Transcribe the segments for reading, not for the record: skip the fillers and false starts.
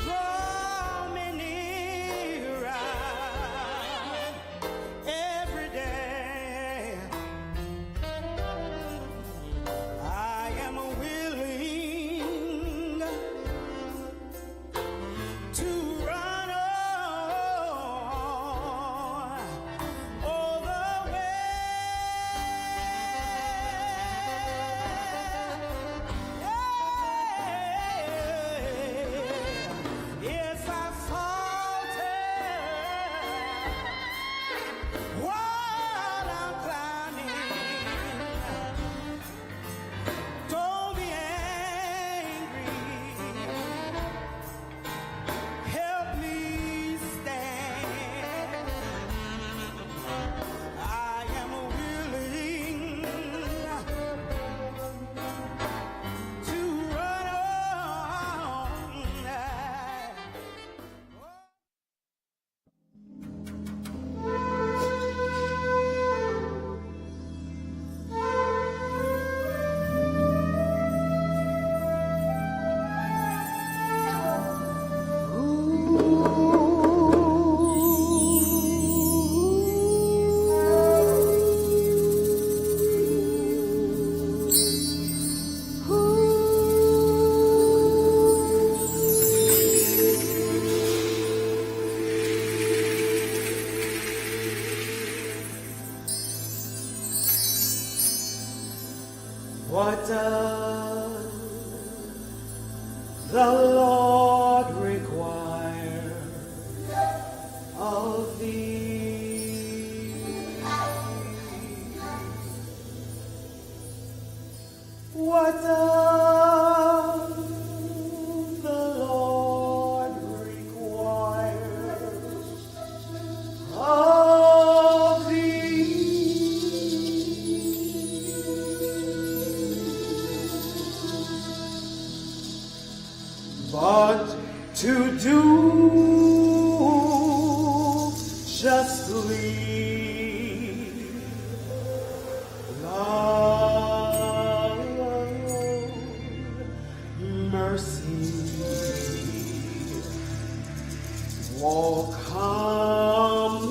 draw me nearer every day. I am willing to run all the way. Yes, I falter while I'm climbing. Don't be angry. Help me stand. I am willing to run on. What does the Lord require of thee? What does the Lord require of thee? But to do justly, love, mercy, walk humbly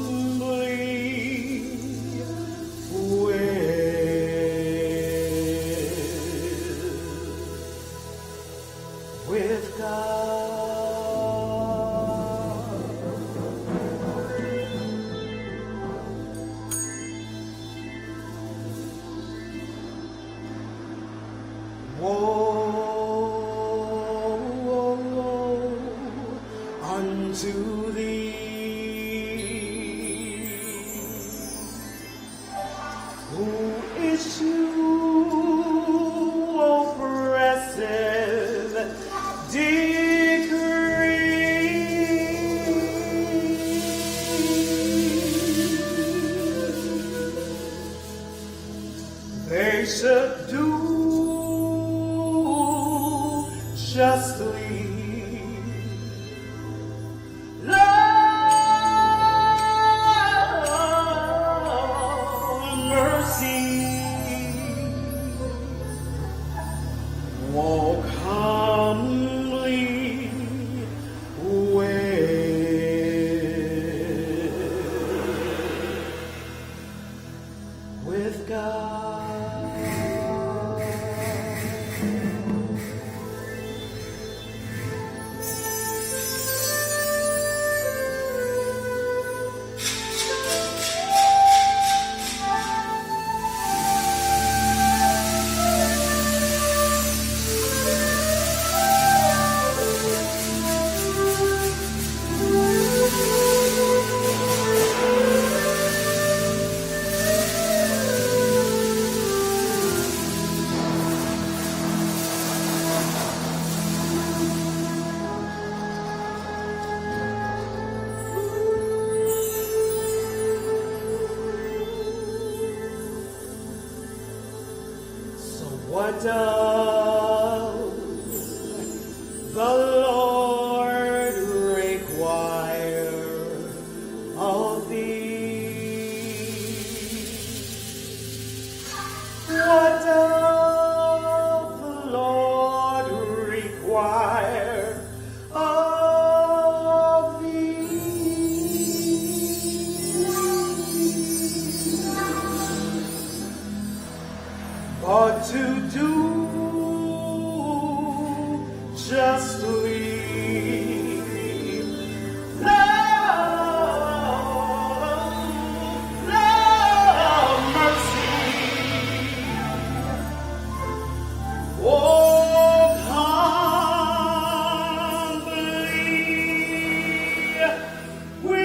with God. Woe unto thee, who issue oppressive decree. They should do justly, love, mercy, walk humbly with God. What does the Lord require of thee? What does the Lord do justly. Love, mercy. Oh, humbly we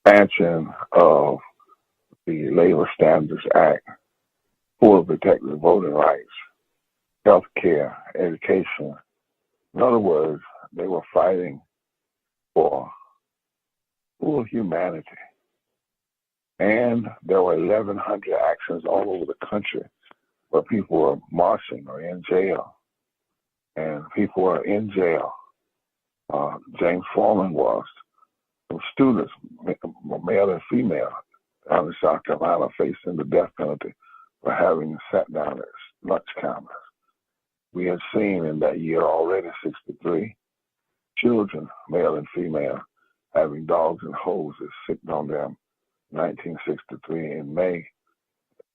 expansion of the Labor Standards Act for protecting voting rights, health care, education. In other words, they were fighting for full humanity. And there were 1,100 actions all over the country where people were marching or in jail. And people were in jail. James Foreman was. Some students, male and female, down in South Carolina facing the death penalty for having sat down at lunch counters. We had seen in that year already 63 children, male and female, having dogs and hoses sicked on them. 1963 in May,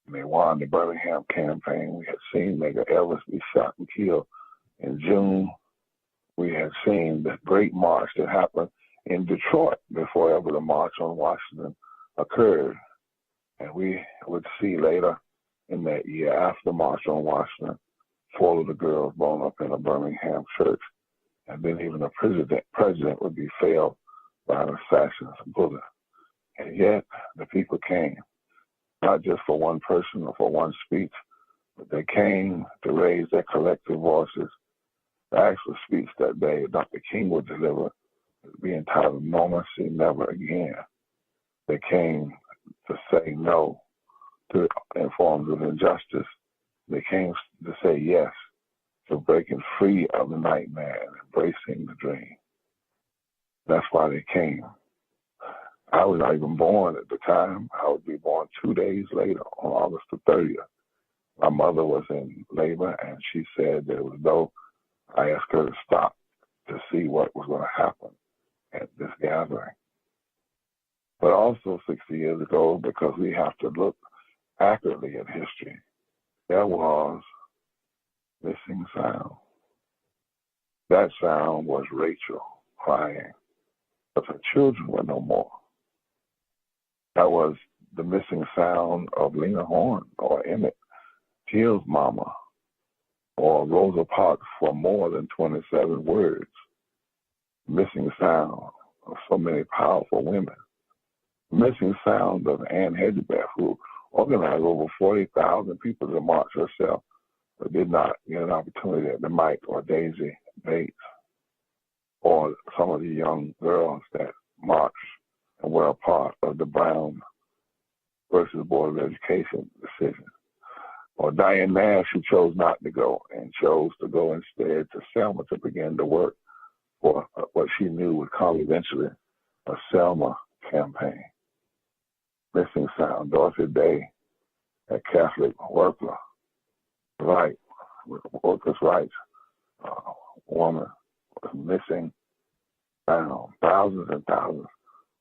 and they won the Birmingham campaign. We had seen Medgar Evers be shot and killed. In June, we had seen the great march that happened in Detroit before ever the March on Washington occurred. And we would see later in that year, after the March on Washington, 4 of the girls blown up in a Birmingham church. And then even the president would be felled by an assassin's bullet. And yet the people came, not just for one person or for one speech, but they came to raise their collective voices. The actual speech that day Dr. King would deliver would be entitled "Normalcy Never Again." They came to say no to forms of injustice. They came to say yes to breaking free of the nightmare and embracing the dream. That's why they came. I was not even born at the time. I would be born 2 days later on August the 30th. My mother was in labor, and she said that it was though I asked her to stop to see what was going to happen at this gathering. But also 60 years ago, because we have to look accurately at history, there was missing sound. That sound was Rachel crying because her children were no more. That was the missing sound of Lena Horne or Emmett Till's mama or Rosa Parks for more than 27 words. Missing sound of so many powerful women. Missing sound of Ann Hedgebeth, who organized over 40,000 people to march herself, but did not get an opportunity at the mic, or Daisy Bates, or some of the young girls that marched and were a part of the Brown versus Board of Education decision. Or Diane Nash, who chose not to go and chose to go instead to Selma to begin to work for what she knew would come eventually, a Selma campaign. Missing sound, Dorothy Day, a Catholic worker, workers' rights woman, was missing sound. Thousands and thousands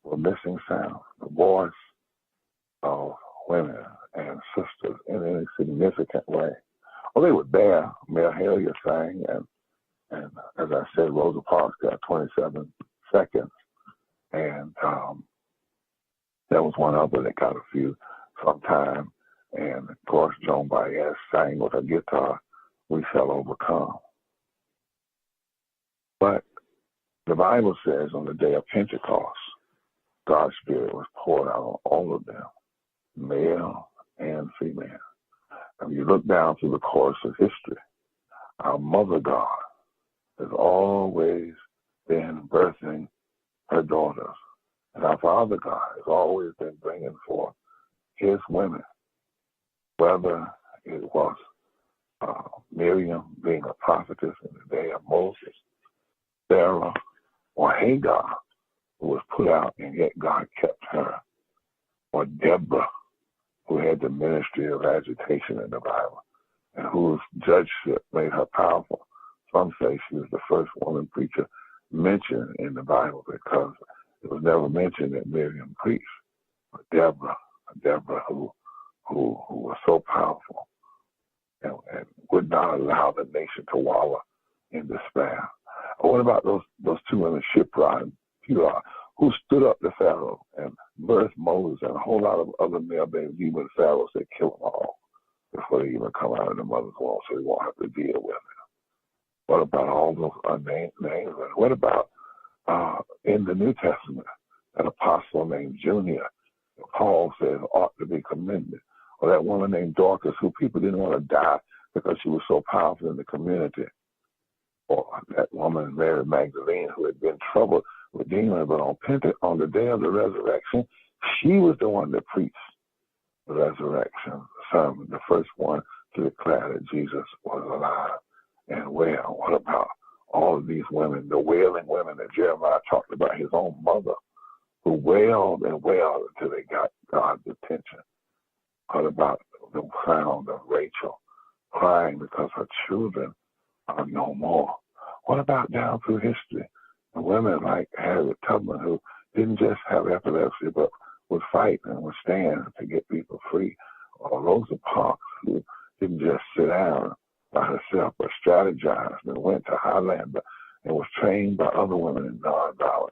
were missing sound, the voice of women and sisters in any significant way. Well, they were there. Mel Hillier sang, and as I said, Rosa Parks got 27 seconds, and there was one other that got a few sometime, and of course, Joan Baez sang with her guitar, "We Shall Overcome." But the Bible says on the day of Pentecost, God's Spirit was poured out on all of them, male and female. And you look down through the course of history, our Mother God has always been birthing her daughters. And our Father God has always been bringing forth his women, whether it was Miriam being a prophetess in the day of Moses, Sarah, or Hagar, who was put out and yet God kept her, or Deborah, who had the ministry of agitation in the Bible, and whose judgeship made her powerful. Some say she was the first woman preacher mentioned in the Bible because it was never mentioned that Miriam preached. But Deborah who was so powerful and would not allow the nation to wallow in despair. What about those two women, Shiphrah and Puah, who stood up to Pharaoh and birthed Moses and a whole lot of other male babies? Even Pharaoh said, kill them all before they even come out of the mother's womb, so they won't have to deal with it. What about all those unnamed names? And what about in the New Testament, an apostle named Junior, Paul says ought to be commended, or that woman named Dorcas, who people didn't want to die because she was so powerful in the community, or that woman Mary Magdalene, who had been troubled with demons, but on the day of the resurrection, she was the one that preached the resurrection sermon, the first one to declare that Jesus was alive and well. What about all of these women, the wailing women that Jeremiah talked about, his own mother, who wailed and wailed until they got God's attention? What about the sound of Rachel crying because her children are no more? What about down through history, the women like Harriet Tubman, who didn't just have epilepsy, but would fight and would stand to get people free, or Rosa Parks, who didn't just sit down by herself, but strategized and went to Highlander and was trained by other women in nonviolent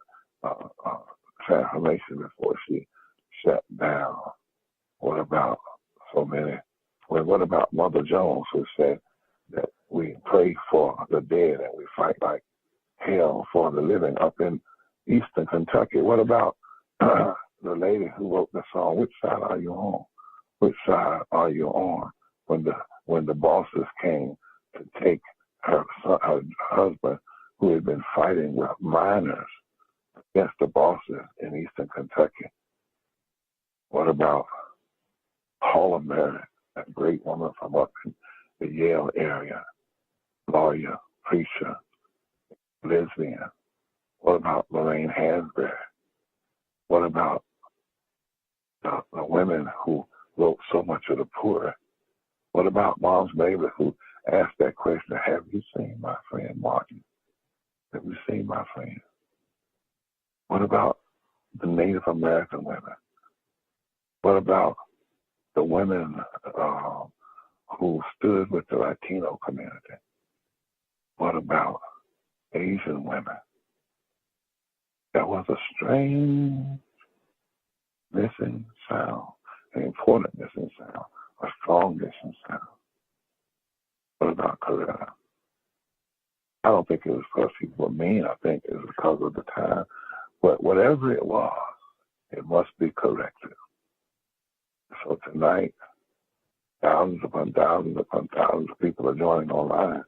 transformation before she shut down. What about so many? Well, what about Mother Jones, who said that we pray for the dead and we fight like hell for the living up in eastern Kentucky? What about the lady who wrote the song, "Which Side Are You On? Which Side Are You On?" When the bosses came to take her husband, who had been fighting with minors against the bosses in eastern Kentucky. What about Paula Merritt, that great woman from up in the Yale area, lawyer, preacher, lesbian? What about Lorraine Hansberry? What about the women who wrote so much of the poor? What about Moms Mavis, who asked that question, have you seen my friend Martin? Have you seen my friend? What about the Native American women? What about the women who stood with the Latino community? What about Asian women? There was a strange missing sound, an important missing sound, a strong missing sound. What about Coretta? I don't think it was because people were mean. I think it was because of the time. But whatever it was, it must be corrected. So tonight, thousands upon thousands upon thousands of people are joining online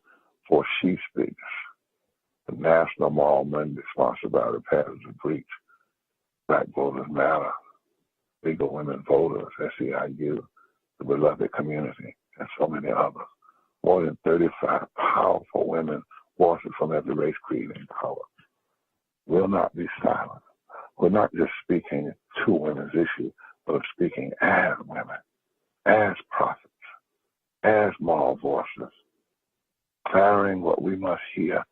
for She Speaks, the National Moral Monday sponsored by the Parish of Breach, Black Voters Matter, Legal Women Voters, SEIU, the Beloved Community, and so many others. More than 35 powerful women, voices from every race, creed, and color, will not be silent. We're not just speaking to women's issues, but of speaking as women, as prophets, as moral voices, declaring what we must hear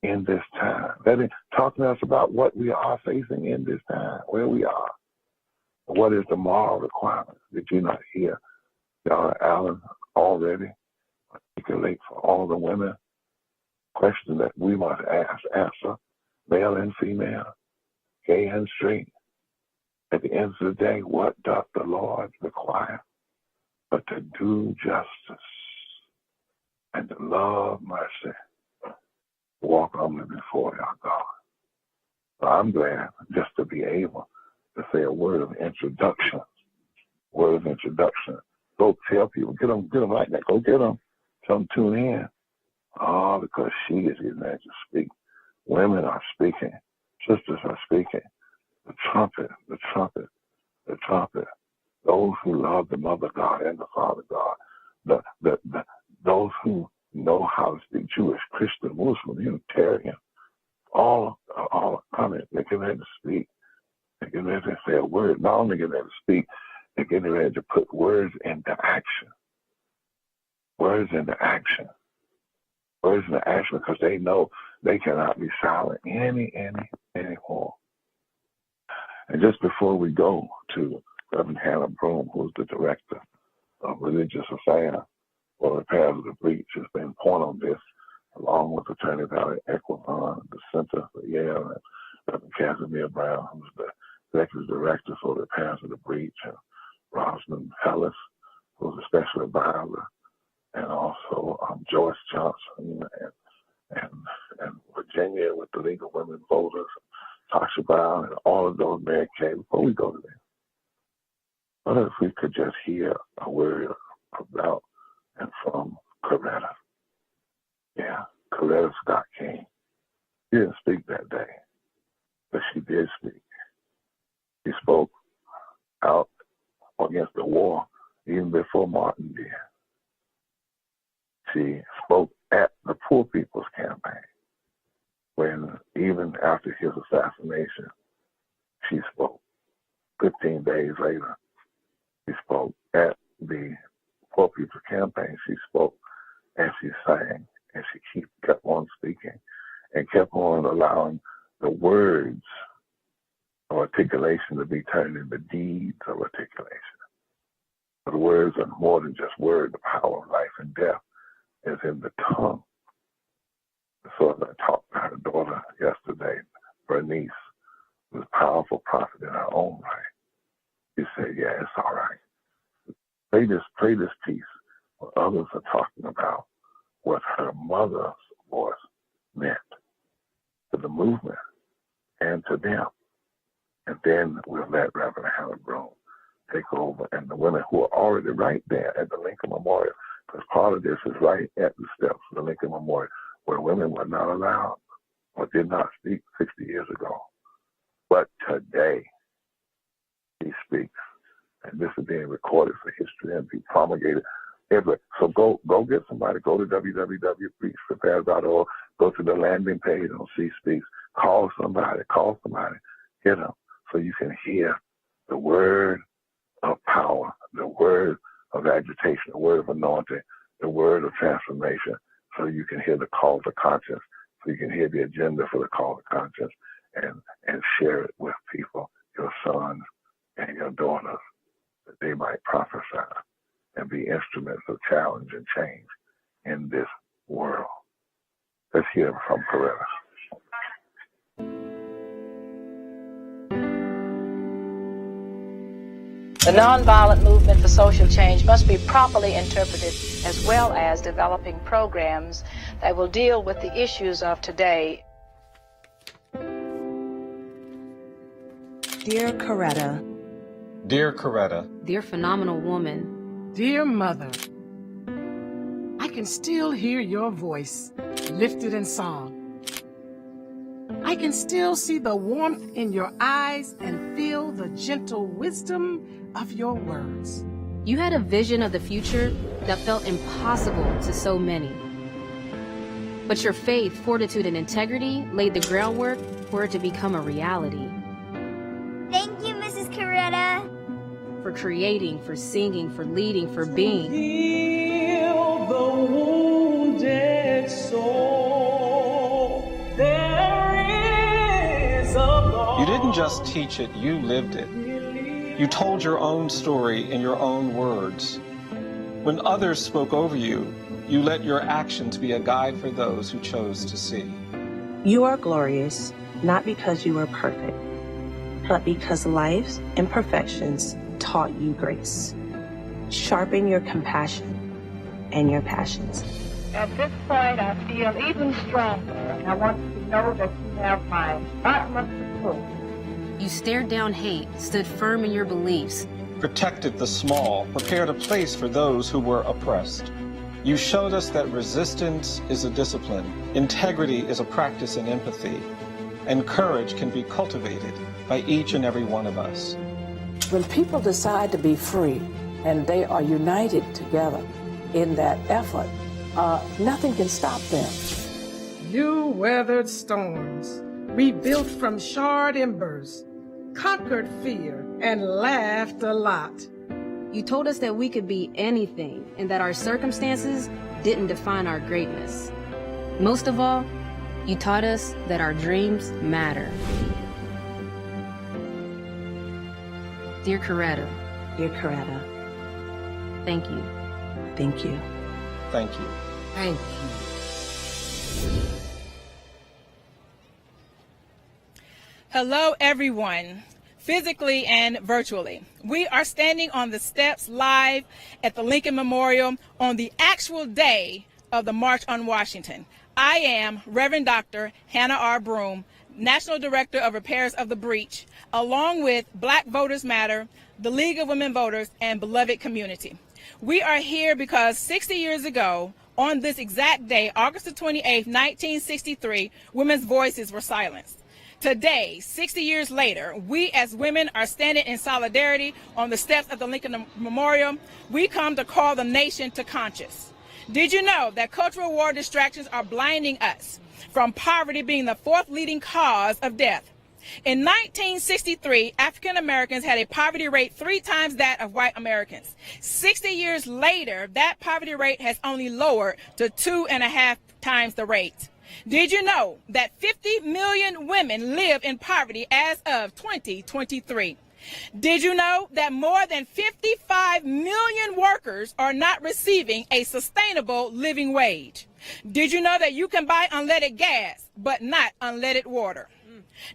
in this time. Talking to us about what we are facing in this time, where we are. What is the moral requirement? Did you not hear John Allen already articulate for all the women? Question that we must answer, male and female, gay and straight. At the end of the day, what doth the Lord require? But to do justice and to love mercy, walk humbly before our God. So I'm glad just to be able to say a word of introduction. Go tell people, get them like that. Go get them. Tell them tune in. Oh, because she is getting ready to speak. Women are speaking. Sisters are speaking. The trumpet. Those who love the Mother God and the Father God. Those who know how to speak Jewish, Christian, Muslim, Unitarian, all coming. They're getting ready to speak. They're getting ready to say a word. Not only getting ready to speak, they're getting ready to put words into action. Words into action because they know they cannot be silent anymore. And just before we go to Reverend Hannah Broom, who's the Director of Religious Affairs for Repairs of the Breach, has been point on this, along with Attorney Valerie Equivon, the Center for Yale, and Reverend Casimir Brown, who's the Executive Director for Repairs of the Breach, and Rosalind Hellis, who's a Special Advisor, and also Joyce Johnson and Virginia with the League of Women Voters, Tasha Brown, and all of those. Mary Kay. Before we go to them, what if we could just hear a word about and from Coretta? Yeah, Coretta Scott King. She didn't speak that day, but she did speak. She spoke out against the war even before Martin did. She spoke at the Poor People's Campaign when, even after his assassination, she spoke. 15 days later, she spoke at the Poor People's Campaign. She spoke and she sang and she kept on speaking and kept on allowing the words of articulation to be turned into deeds of articulation. But the words are more than just words. The power of life and death is in the tongue. So as I talked to her daughter yesterday, Bernice, who's a powerful prophet in her own right, she said, yeah, it's all right. Play this piece where others are talking about what her mother's voice meant to the movement and to them. And then we'll let Reverend Hannah Broom take over, and the women who are already right there at the Lincoln Memorial, because part of this is right at the steps of the Lincoln Memorial, where women were not allowed or did not speak 60 years ago. But today, he speaks. And this is being recorded for history and be promulgated everywhere. So go get somebody. Go to www.preachrepairs.org. Go to the landing page on C Speaks. Call somebody. Get them so you can hear the word of power, the word of agitation, the word of anointing, the word of transformation, so you can hear the call to conscience, so you can hear the agenda for the call to conscience, and share it with people, your sons and your daughters, that they might prophesy and be instruments of challenge and change in this world. Let's hear from Coretta. The nonviolent movement for social change must be properly interpreted, as well as developing programs that will deal with the issues of today. Dear Coretta. Dear Coretta. Dear phenomenal woman. Dear Mother, I can still hear your voice lifted in song. I can still see the warmth in your eyes and feel the gentle wisdom of your words. You had a vision of the future that felt impossible to so many. But your faith, fortitude, and integrity laid the groundwork for it to become a reality. Thank you, Mrs. Coretta. For creating, for singing, for leading, for being. Heal the wounded soul. just teach it, you lived it. You told your own story in your own words. When others spoke over you, you let your actions be a guide for those who chose to see. You are glorious, not because you are perfect, but because life's imperfections taught you grace. Sharpen your compassion and your passions. At this point, I feel even stronger, and I want you to know that you have my utmost support. You stared down hate, stood firm in your beliefs, Protected the small, prepared a place for those who were oppressed. You showed us that resistance is a discipline, integrity is a practice in empathy, and courage can be cultivated by each and every one of us. When people decide to be free and they are united together in that effort, nothing can stop them. You weathered storms, rebuilt from charred embers, conquered fear, and laughed a lot. you told us that we could be anything and that our circumstances didn't define our greatness. Most of all, you taught us that our dreams matter. Dear Coretta. Dear Coretta. Thank you. Thank you. Thank you. Thank you. Hello, everyone, physically and virtually. We are standing on the steps live at the Lincoln Memorial on the actual day of the March on Washington. I am Reverend Dr. Hannah R. Broom, National Director of Repairs of the Breach, along with Black Voters Matter, the League of Women Voters, and Beloved Community. We are here because 60 years ago, on this exact day, August the 28th, 1963, women's voices were silenced. Today, 60 years later, we as women are standing in solidarity on the steps of the Lincoln Memorial. We come to call the nation to conscience. Did you know that cultural war distractions are blinding us from poverty being the fourth leading cause of death? In 1963, African Americans had a poverty rate 3 times that of white Americans. 60 years later, that poverty rate has only lowered to 2.5 times the rate. Did you know that 50 million women live in poverty as of 2023? Did you know that more than 55 million workers are not receiving a sustainable living wage? Did you know that you can buy unleaded gas, but not unleaded water?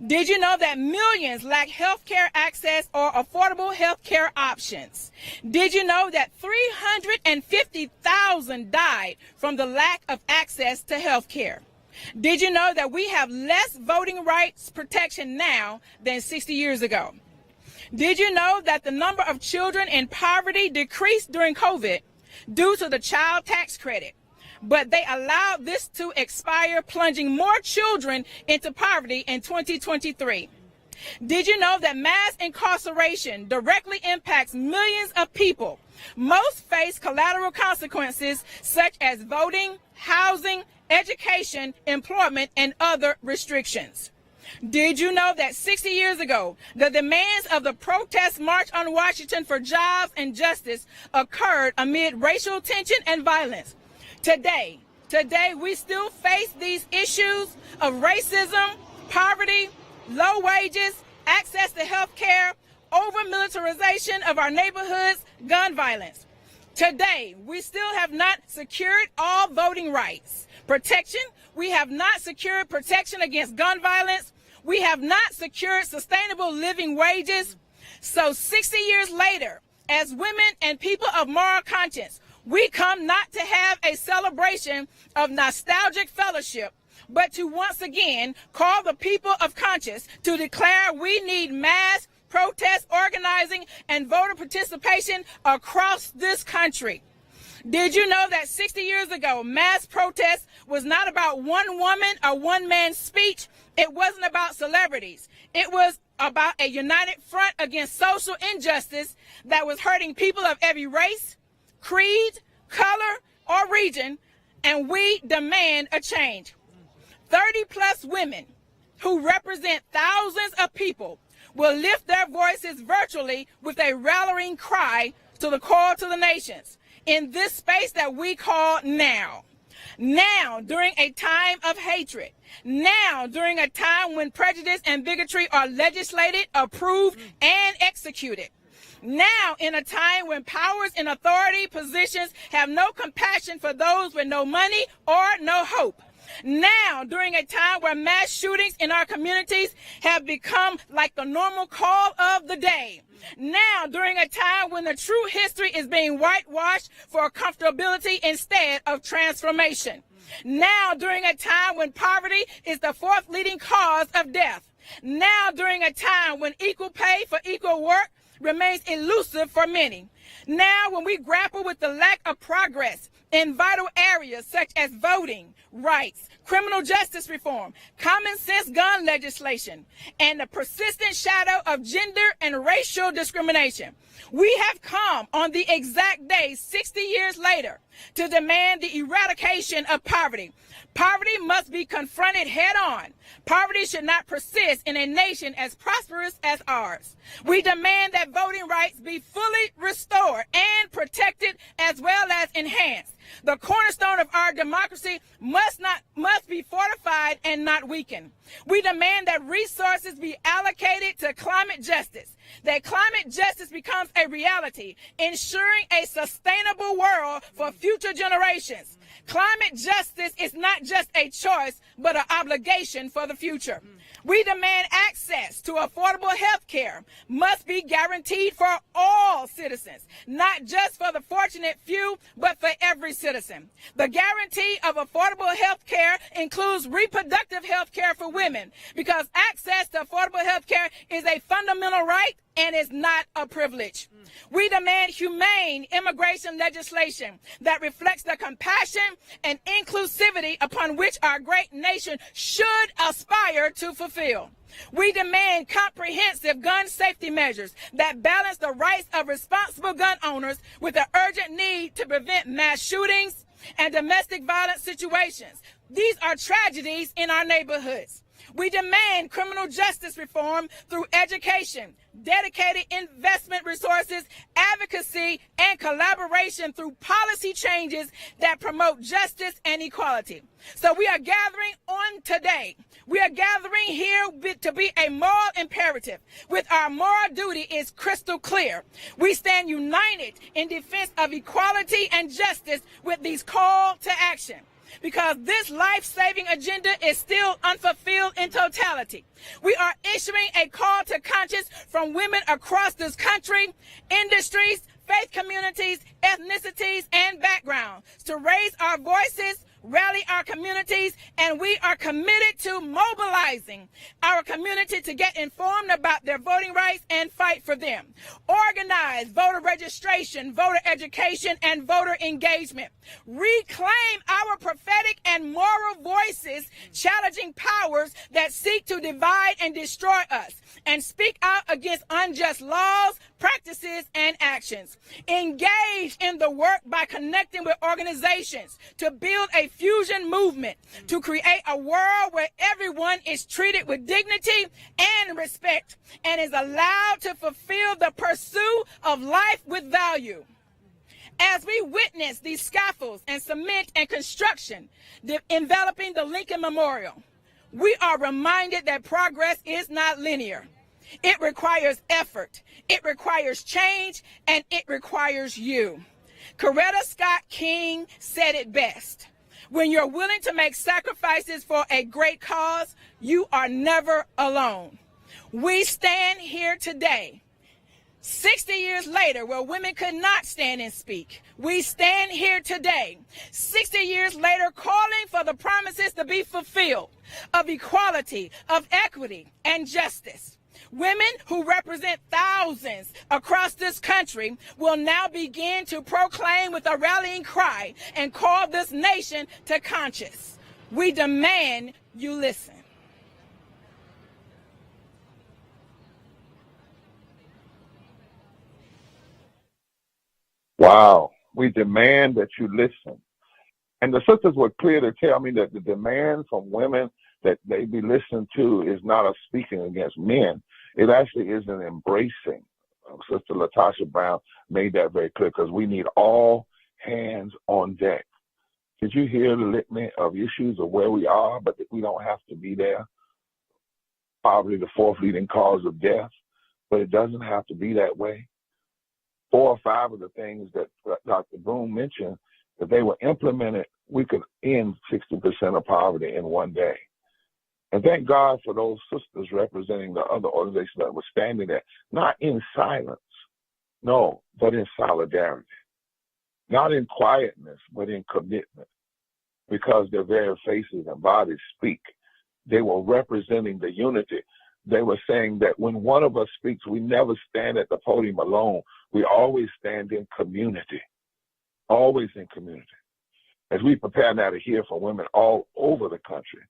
Did you know that millions lack health care access or affordable health care options? Did you know that 350,000 died from the lack of access to health care? Did you know that we have less voting rights protection now than 60 years ago? Did you know that the number of children in poverty decreased during COVID due to the child tax credit? But they allowed this to expire, plunging more children into poverty in 2023. Did you know that mass incarceration directly impacts millions of people? Most face collateral consequences such as voting, housing, education, employment, and other restrictions. Did you know that 60 years ago, the demands of the protest march on Washington for jobs and justice occurred amid racial tension and violence? Today we still face these issues of racism, poverty, low wages, access to health care, over-militarization of our neighborhoods, gun violence. Today, we still have not secured all voting rights. Protection, we have not secured protection against gun violence. We have not secured sustainable living wages. So 60 years later, as women and people of moral conscience, we come not to have a celebration of nostalgic fellowship, but to once again call the people of conscience to declare we need mass protest organizing and voter participation across this country. Did you know that 60 years ago, mass protest was not about one woman or one man's speech? It wasn't about celebrities. It was about a united front against social injustice that was hurting people of every race, creed, color, or region, and we demand a change. 30+ women who represent thousands of people will lift their voices virtually with a rallying cry to the call to the nations in this space that we call now. Now, during a time of hatred. Now, during a time when prejudice and bigotry are legislated, approved, and executed. Now, in a time when powers in authority positions have no compassion for those with no money or no hope. Now, during a time where mass shootings in our communities have become like the normal call of the day. Now, during a time when the true history is being whitewashed for comfortability instead of transformation. Now, during a time when poverty is the fourth leading cause of death. Now, during a time when equal pay for equal work remains elusive for many. Now, when we grapple with the lack of progress in vital areas such as voting rights, criminal justice reform, common sense gun legislation, and the persistent shadow of gender and racial discrimination, we have come on the exact day 60 years later to demand the eradication of poverty. Poverty must be confronted head on. Poverty should not persist in a nation as prosperous as ours. We demand that voting rights be fully restored and protected as well as enhanced. The cornerstone of our democracy must be fortified and not weakened. We demand that resources be allocated to climate justice, that climate justice becomes a reality, ensuring a sustainable world for future generations. Climate justice is not just a choice, but an obligation for the future. We demand access to affordable health care must be guaranteed for all citizens, not just for the fortunate few, but for every citizen. The guarantee of affordable health care includes reproductive health care for women, because access to affordable health care is a fundamental right and is not a privilege. We demand humane immigration legislation that reflects the compassion and inclusivity upon which our great nation should aspire to fulfill. We demand comprehensive gun safety measures that balance the rights of responsible gun owners with the urgent need to prevent mass shootings and domestic violence situations. These are tragedies in our neighborhoods. We demand criminal justice reform through education, dedicated investment resources, advocacy, and collaboration through policy changes that promote justice and equality. So we are gathering on today. We are gathering here to be a moral imperative. With our moral duty is crystal clear. We stand united in defense of equality and justice with these call to action, because this life-saving agenda is still unfulfilled in totality. We are issuing a call to conscience from women across this country, industries, faith communities, ethnicities, and backgrounds to raise our voices, rally our communities, and we are committed to mobilizing our community to get informed about their voting rights and fight for them. Organize voter registration, voter education, and voter engagement. Reclaim our prophetic and moral voices, challenging powers that seek to divide and destroy us, and speak out against unjust laws, practices, and actions. Engage in the work by connecting with organizations to build a fusion movement to create a world where everyone is treated with dignity and respect and is allowed to fulfill the pursuit of life with value. As we witness these scaffolds and cement and construction enveloping the Lincoln Memorial, we are reminded that progress is not linear. It requires effort, it requires change, and it requires you. Coretta Scott King said it best: when you're willing to make sacrifices for a great cause, you are never alone. We stand here today, 60 years later, where women could not stand and speak. We stand here today, 60 years later, calling for the promises to be fulfilled of equality, of equity, and justice. Women who represent thousands across this country will now begin to proclaim with a rallying cry and call this nation to conscience. We demand you listen. Wow. We demand that you listen. And the sisters were clear to tell me that the demand from women that they be listened to is not a speaking against men. It actually is an embracing. Sister Latasha Brown made that very clear, because we need all hands on deck Did you hear the litany of issues of where we are, but that we don't have to be there? Poverty, the fourth leading cause of death, but it doesn't have to be that way. 4 or 5 of the things that Dr. Broom mentioned, if they were implemented, we could end 60% of poverty in one day. And thank God for those sisters representing the other organizations that were standing there, not in silence, no, but in solidarity. Not in quietness, but in commitment, because their very faces and bodies speak. They were representing the unity. They were saying that when one of us speaks, we never stand at the podium alone. We always stand in community, always in community. As we prepare now to hear from women all over the country,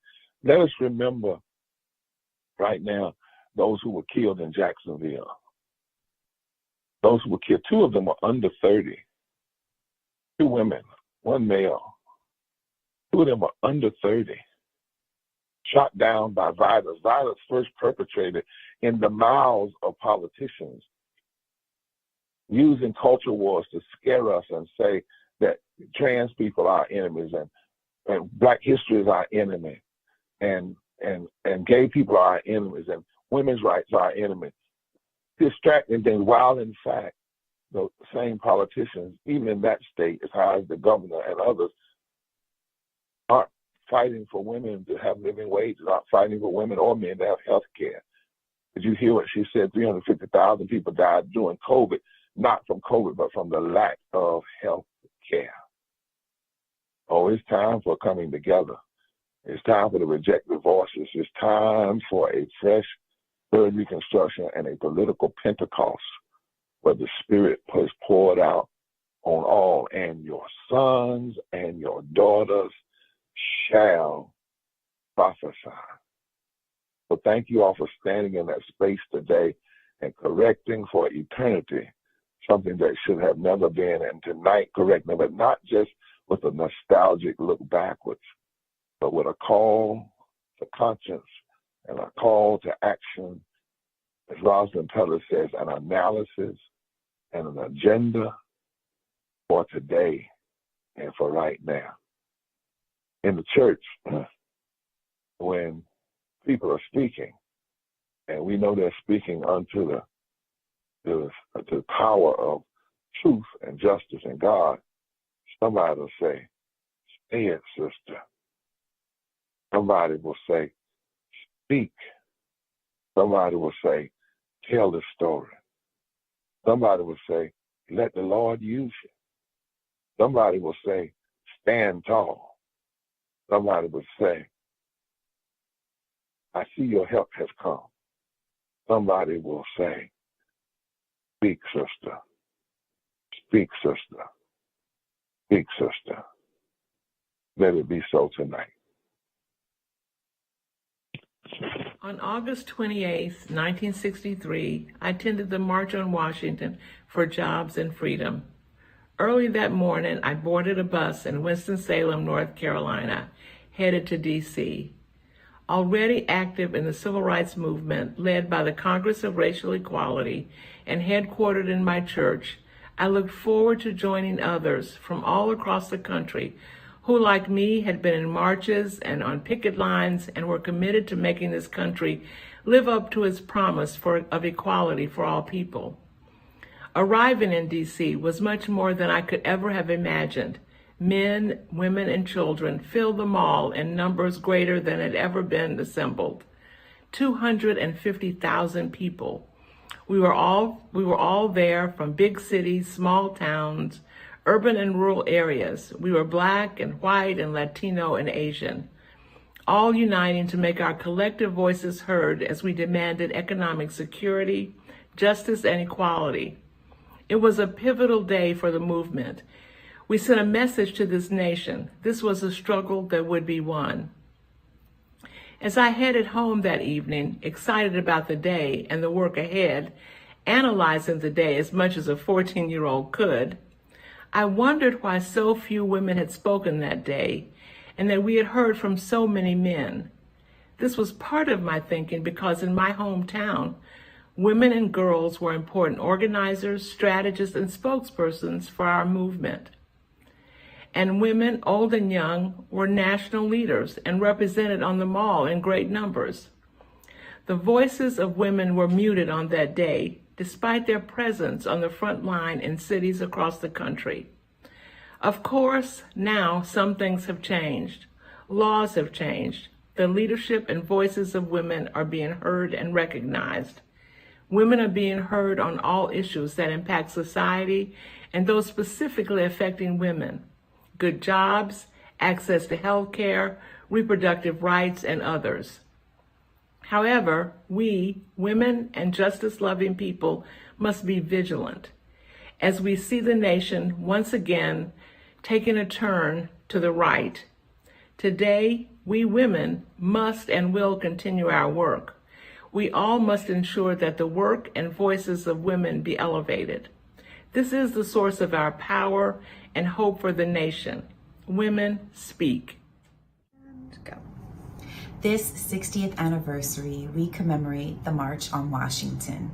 let us remember right now those who were killed in Jacksonville. Those who were killed, 2 of them were under 30. 2 women, 1 male. 2 of them were under 30. Shot down by violence. Violence first perpetrated in the mouths of politicians, using culture wars to scare us and say that trans people are enemies and Black history is our enemy and gay people are our enemies and women's rights are our enemy. Distracting things, while in fact the same politicians, even in that state, as high as the governor and others, aren't fighting for women to have living wages, aren't fighting for women or men to have health care. Did you hear what she said? 350,000 people died during COVID, not from COVID, but from the lack of health care. Oh, it's time for coming together. It's time for the rejected voices. It's time for a fresh third reconstruction and a political Pentecost where the Spirit was poured out on all, and your sons and your daughters shall prophesy. So thank you all for standing in that space today and correcting for eternity something that should have never been, and tonight correcting, but not just with a nostalgic look backwards, but with a call to conscience and a call to action, as Rosalind Teller says, an analysis and an agenda for today and for right now. In the church, when people are speaking, and we know they're speaking unto the power of truth and justice and God, somebody will say, "Say it, sister." Somebody will say, "Speak." Somebody will say, "Tell the story." Somebody will say, "Let the Lord use you." Somebody will say, "Stand tall." Somebody will say, "I see your help has come." Somebody will say, "Speak, sister. Speak, sister. Speak, sister." Let it be so tonight. On August 28, 1963, I attended the March on Washington for Jobs and Freedom. Early that morning, I boarded a bus in Winston-Salem, North Carolina, headed to D.C. Already active in the civil rights movement led by the Congress of Racial Equality and headquartered in my church, I looked forward to joining others from all across the country who, like me, had been in marches and on picket lines and were committed to making this country live up to its promise of equality for all people. Arriving in D.C. was much more than I could ever have imagined. Men, women, and children filled the mall in numbers greater than had ever been assembled. 250,000 people. We were all there from big cities, small towns, urban and rural areas. We were Black and white and Latino and Asian, all uniting to make our collective voices heard as we demanded economic security, justice, and equality. It was a pivotal day for the movement. We sent a message to this nation. This was a struggle that would be won. As I headed home that evening, excited about the day and the work ahead, analyzing the day as much as a 14-year-old could, I wondered why so few women had spoken that day and that we had heard from so many men. This was part of my thinking because in my hometown, women and girls were important organizers, strategists, and spokespersons for our movement. and women, old and young, were national leaders and represented on the mall in great numbers. The voices of women were muted on that day, despite their presence on the front line in cities across the country. Of course, now some things have changed. Laws have changed. The leadership and voices of women are being heard and recognized. Women are being heard on all issues that impact society and those specifically affecting women: good jobs, access to health care, reproductive rights, and others. However, we, women and justice-loving people, must be vigilant as we see the nation once again taking a turn to the right. Today, we women must and will continue our work. We all must ensure that the work and voices of women be elevated. This is the source of our power and hope for the nation. Women speak. Go. This 60th anniversary, we commemorate the March on Washington.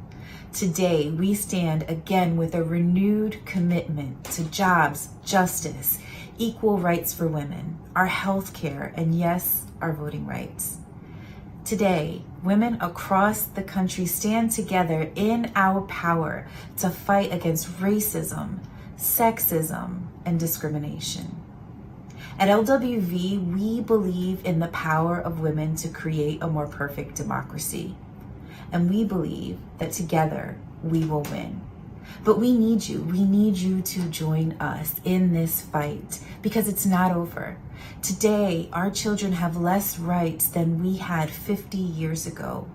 Today, we stand again with a renewed commitment to jobs, justice, equal rights for women, our health care, and yes, our voting rights. Today, women across the country stand together in our power to fight against racism, sexism, and discrimination. At LWV, we believe in the power of women to create a more perfect democracy. And we believe that together we will win. But we need you. We need you to join us in this fight because it's not over. Today, our children have less rights than we had 50 years ago.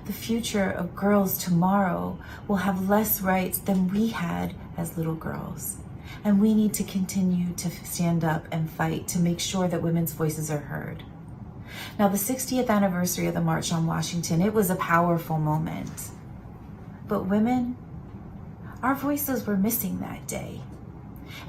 The future of girls tomorrow will have less rights than we had as little girls. And we need to continue to stand up and fight to make sure that women's voices are heard. Now, the 60th anniversary of the March on Washington, it was a powerful moment. But women, our voices were missing that day.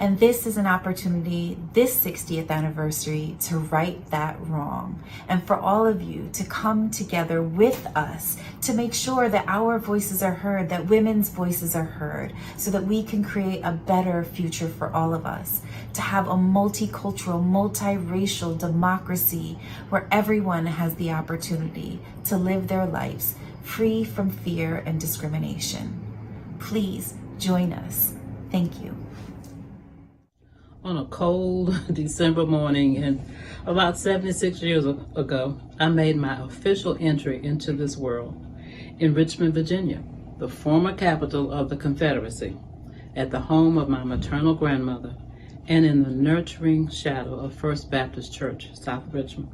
And this is an opportunity, this 60th anniversary, to right that wrong. And for all of you to come together with us to make sure that our voices are heard, that women's voices are heard, so that we can create a better future for all of us. To have a multicultural, multiracial democracy where everyone has the opportunity to live their lives free from fear and discrimination. Please join us. Thank you. On a cold December morning, and about 76 years ago, I made my official entry into this world in Richmond, Virginia, the former capital of the Confederacy, at the home of my maternal grandmother, and in the nurturing shadow of First Baptist Church, South Richmond.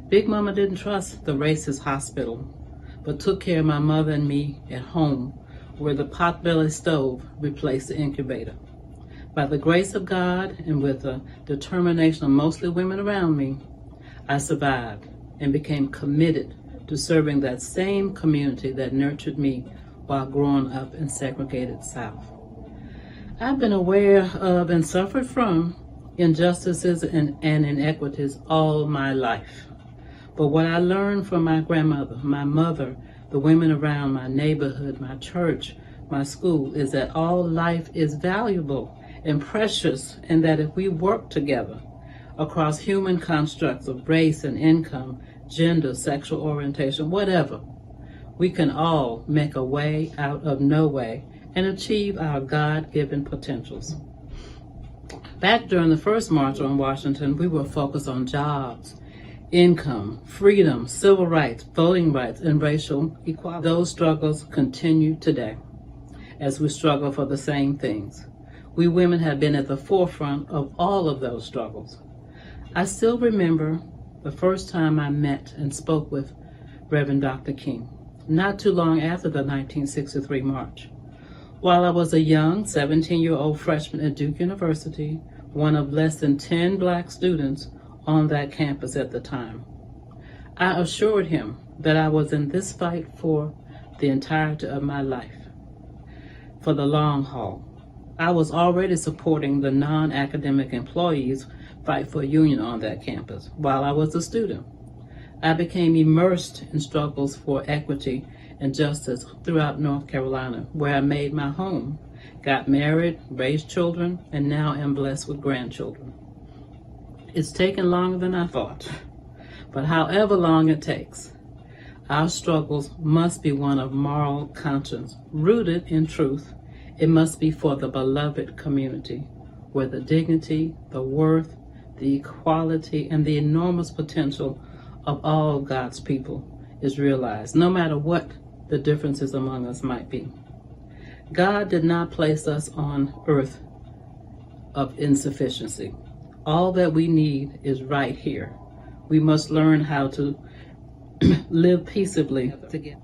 Big Mama didn't trust the racist hospital, but took care of my mother and me at home, where the potbelly stove replaced the incubator. By the grace of God and with the determination of mostly women around me, I survived and became committed to serving that same community that nurtured me while growing up in segregated South. I've been aware of and suffered from injustices and inequities all my life. But what I learned from my grandmother, my mother, the women around my neighborhood, my church, my school, is that all life is valuable and precious, and that if we work together across human constructs of race and income, gender, sexual orientation, whatever, we can all make a way out of no way and achieve our God-given potentials. Back during the first March on Washington, we were focused on jobs, income, freedom, civil rights, voting rights, and racial equality. Those struggles continue today as we struggle for the same things. We women have been at the forefront of all of those struggles. I still remember the first time I met and spoke with Reverend Dr. King, not too long after the 1963 March. While I was a young 17-year-old freshman at Duke University, one of less than 10 Black students on that campus at the time, I assured him that I was in this fight for the entirety of my life, for the long haul. I was already supporting the non-academic employees fight for a union on that campus while I was a student. I became immersed in struggles for equity and justice throughout North Carolina, where I made my home, got married, raised children, and now am blessed with grandchildren. It's taken longer than I thought, but however long it takes, our struggles must be one of moral conscience, rooted in truth. It must be for the beloved community, where the dignity, the worth, the equality, and the enormous potential of all God's people is realized, no matter what the differences among us might be. God did not place us on earth of insufficiency. All that we need is right here. We must learn how to live peaceably together,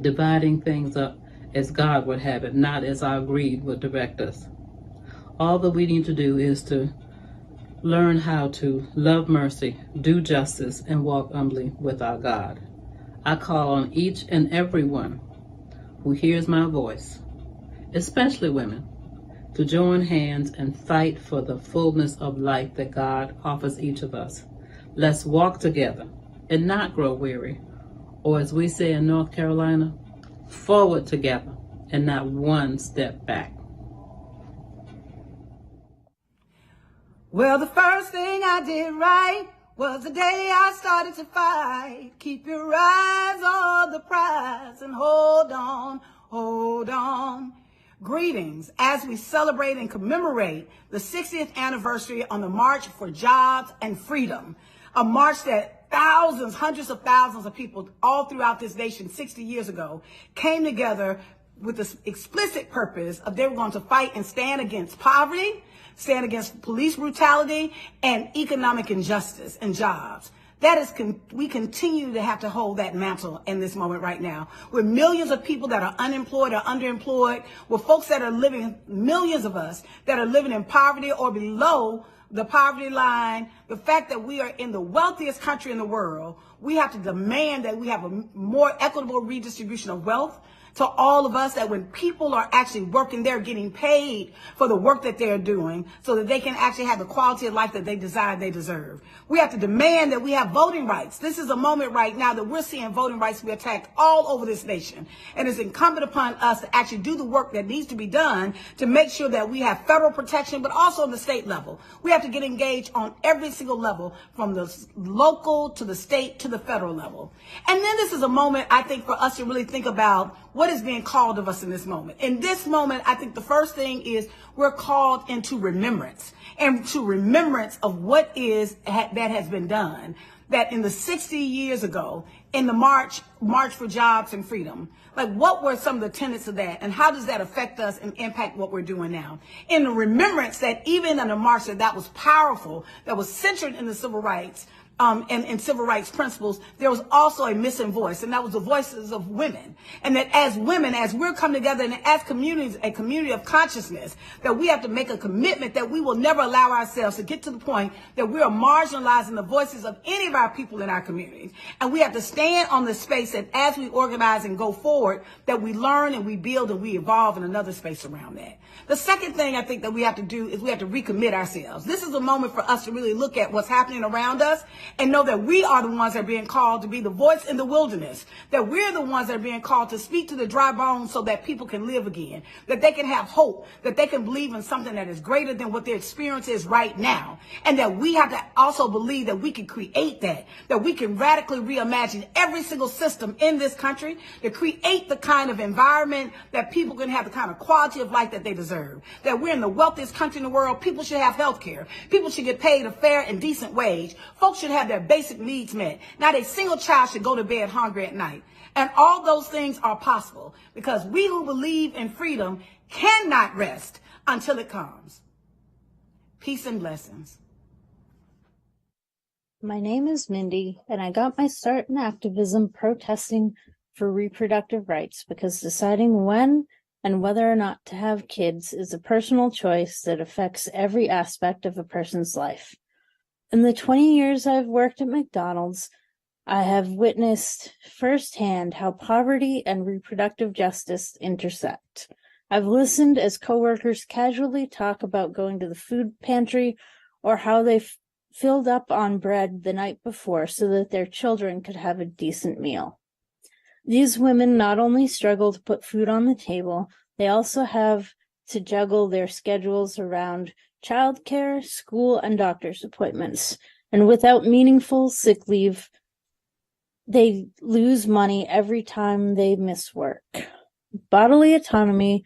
dividing things up as God would have it, not as our greed would direct us. All that we need to do is to learn how to love mercy, do justice, and walk humbly with our God. I call on each and every one who hears my voice, especially women, to join hands and fight for the fullness of life that God offers each of us. Let's walk together and not grow weary, or as we say in North Carolina, forward together and not one step back. Well, the first thing I did right was the day I started to fight. Keep your eyes on the prize and hold on, hold on. Greetings as we celebrate and commemorate the 60th anniversary on the March for Jobs and Freedom, a march that thousands, hundreds of thousands of people all throughout this nation 60 years ago came together with the explicit purpose of they were going to fight and stand against poverty, stand against police brutality, and economic injustice and jobs. That is, we continue to have to hold that mantle in this moment right now, with millions of people that are unemployed or underemployed, with folks that are living, millions of us that are living in poverty or below the poverty line. The fact that we are in the wealthiest country in the world, we have to demand that we have a more equitable redistribution of wealth to all of us, that when people are actually working, they're getting paid for the work that they're doing so that they can actually have the quality of life that they desire, they deserve. We have to demand that we have voting rights. This is a moment right now that we're seeing voting rights be attacked all over this nation. And it's incumbent upon us to actually do the work that needs to be done to make sure that we have federal protection, but also on the state level. We have to get engaged on every single level, from the local to the state to the federal level. And then this is a moment, I think, for us to really think about what is being called of us in this moment. In this moment, I think the first thing is we're called into remembrance, and to remembrance of what is that has been done, that in the 60 years ago, in the March for Jobs and Freedom, like what were some of the tenets of that, and how does that affect us and impact what we're doing now? In the remembrance that even in a march that was powerful, that was centered in the civil rights, and civil rights principles, there was also a missing voice, and that was the voices of women. And that as women, as we're coming together and as communities, a community of consciousness, that we have to make a commitment that we will never allow ourselves to get to the point that we are marginalizing the voices of any of our people in our communities. And we have to stand on the space that as we organize and go forward, that we learn and we build and we evolve in another space around that. The second thing I think that we have to do is we have to recommit ourselves. This is a moment for us to really look at what's happening around us and know that we are the ones that are being called to be the voice in the wilderness, that we're the ones that are being called to speak to the dry bones so that people can live again, that they can have hope, that they can believe in something that is greater than what their experience is right now, and that we have to also believe that we can create that we can radically reimagine every single system in this country to create the kind of environment that people can have the kind of quality of life that they deserve, that we're in the wealthiest country in the world. People should have health care. People should get paid a fair and decent wage. Folks should have their basic needs met. Not a single child should go to bed hungry at night. And all those things are possible because we who believe in freedom cannot rest until it comes. Peace and blessings. My name is Mindy, and I got my start in activism protesting for reproductive rights because deciding when and whether or not to have kids is a personal choice that affects every aspect of a person's life. In the 20 years I've worked at McDonald's, I have witnessed firsthand how poverty and reproductive justice intersect. I've listened as coworkers casually talk about going to the food pantry or how they filled up on bread the night before so that their children could have a decent meal. These women not only struggle to put food on the table, they also have to juggle their schedules around childcare, school, and doctor's appointments. And without meaningful sick leave, they lose money every time they miss work. Bodily autonomy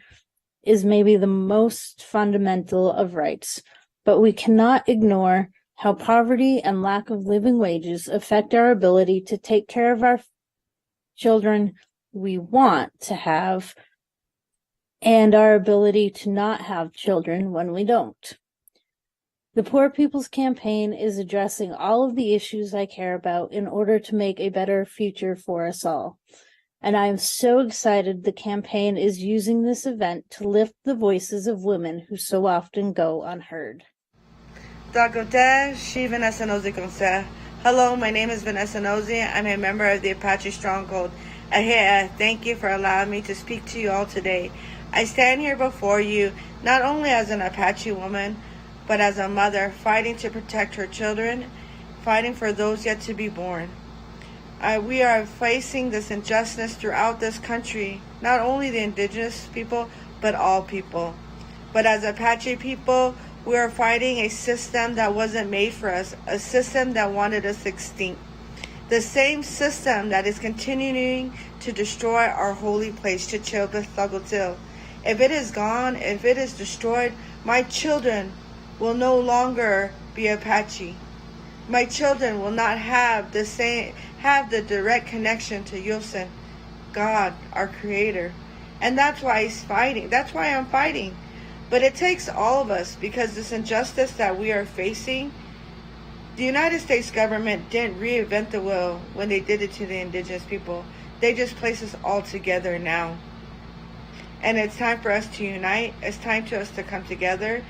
is maybe the most fundamental of rights, but we cannot ignore how poverty and lack of living wages affect our ability to take care of our children we want to have and our ability to not have children when we don't. The Poor People's Campaign is addressing all of the issues I care about in order to make a better future for us all. And I am so excited the campaign is using this event to lift the voices of women who so often go unheard. Hello, my name is Vanessa Nosey. I'm a member of the Apache Stronghold. Thank you for allowing me to speak to you all today. I stand here before you not only as an Apache woman, but as a mother fighting to protect her children, fighting for those yet to be born. We are facing this injustice throughout this country, not only the Indigenous people, but all people. But as Apache people, we are fighting a system that wasn't made for us, a system that wanted us extinct. The same system that is continuing to destroy our holy place, Chichilbeth. If it is gone, if it is destroyed, my children will no longer be Apache. My children will not have the direct connection to Yosen, God, our Creator. And that's why he's fighting. That's why I'm fighting. But it takes all of us, because this injustice that we are facing, the United States government didn't reinvent the wheel when they did it to the Indigenous people. They just placed us all together now. And it's time for us to unite. It's time for us to come together.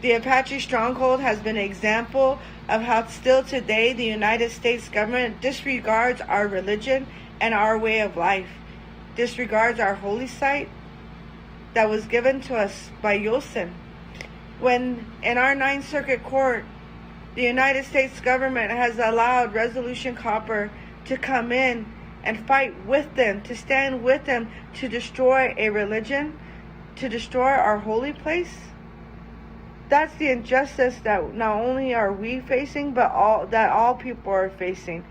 The Apache Stronghold has been an example of how still today the United States government disregards our religion and our way of life, disregards our holy site that was given to us by Yosen. When in our Ninth Circuit Court, the United States government has allowed Resolution Copper to come in and fight with them, to stand with them, to destroy a religion, to destroy our holy place. That's the injustice that not only are we facing, but all people are facing.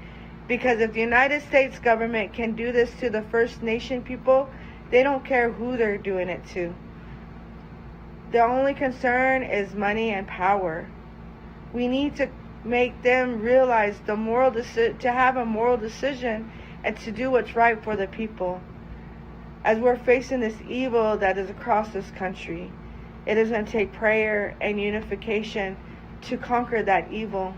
Because if the United States government can do this to the First Nation people, they don't care who they're doing it to. The only concern is money and power. We need to make them realize to have a moral decision and to do what's right for the people. As we're facing this evil that is across this country, it is going to take prayer and unification to conquer that evil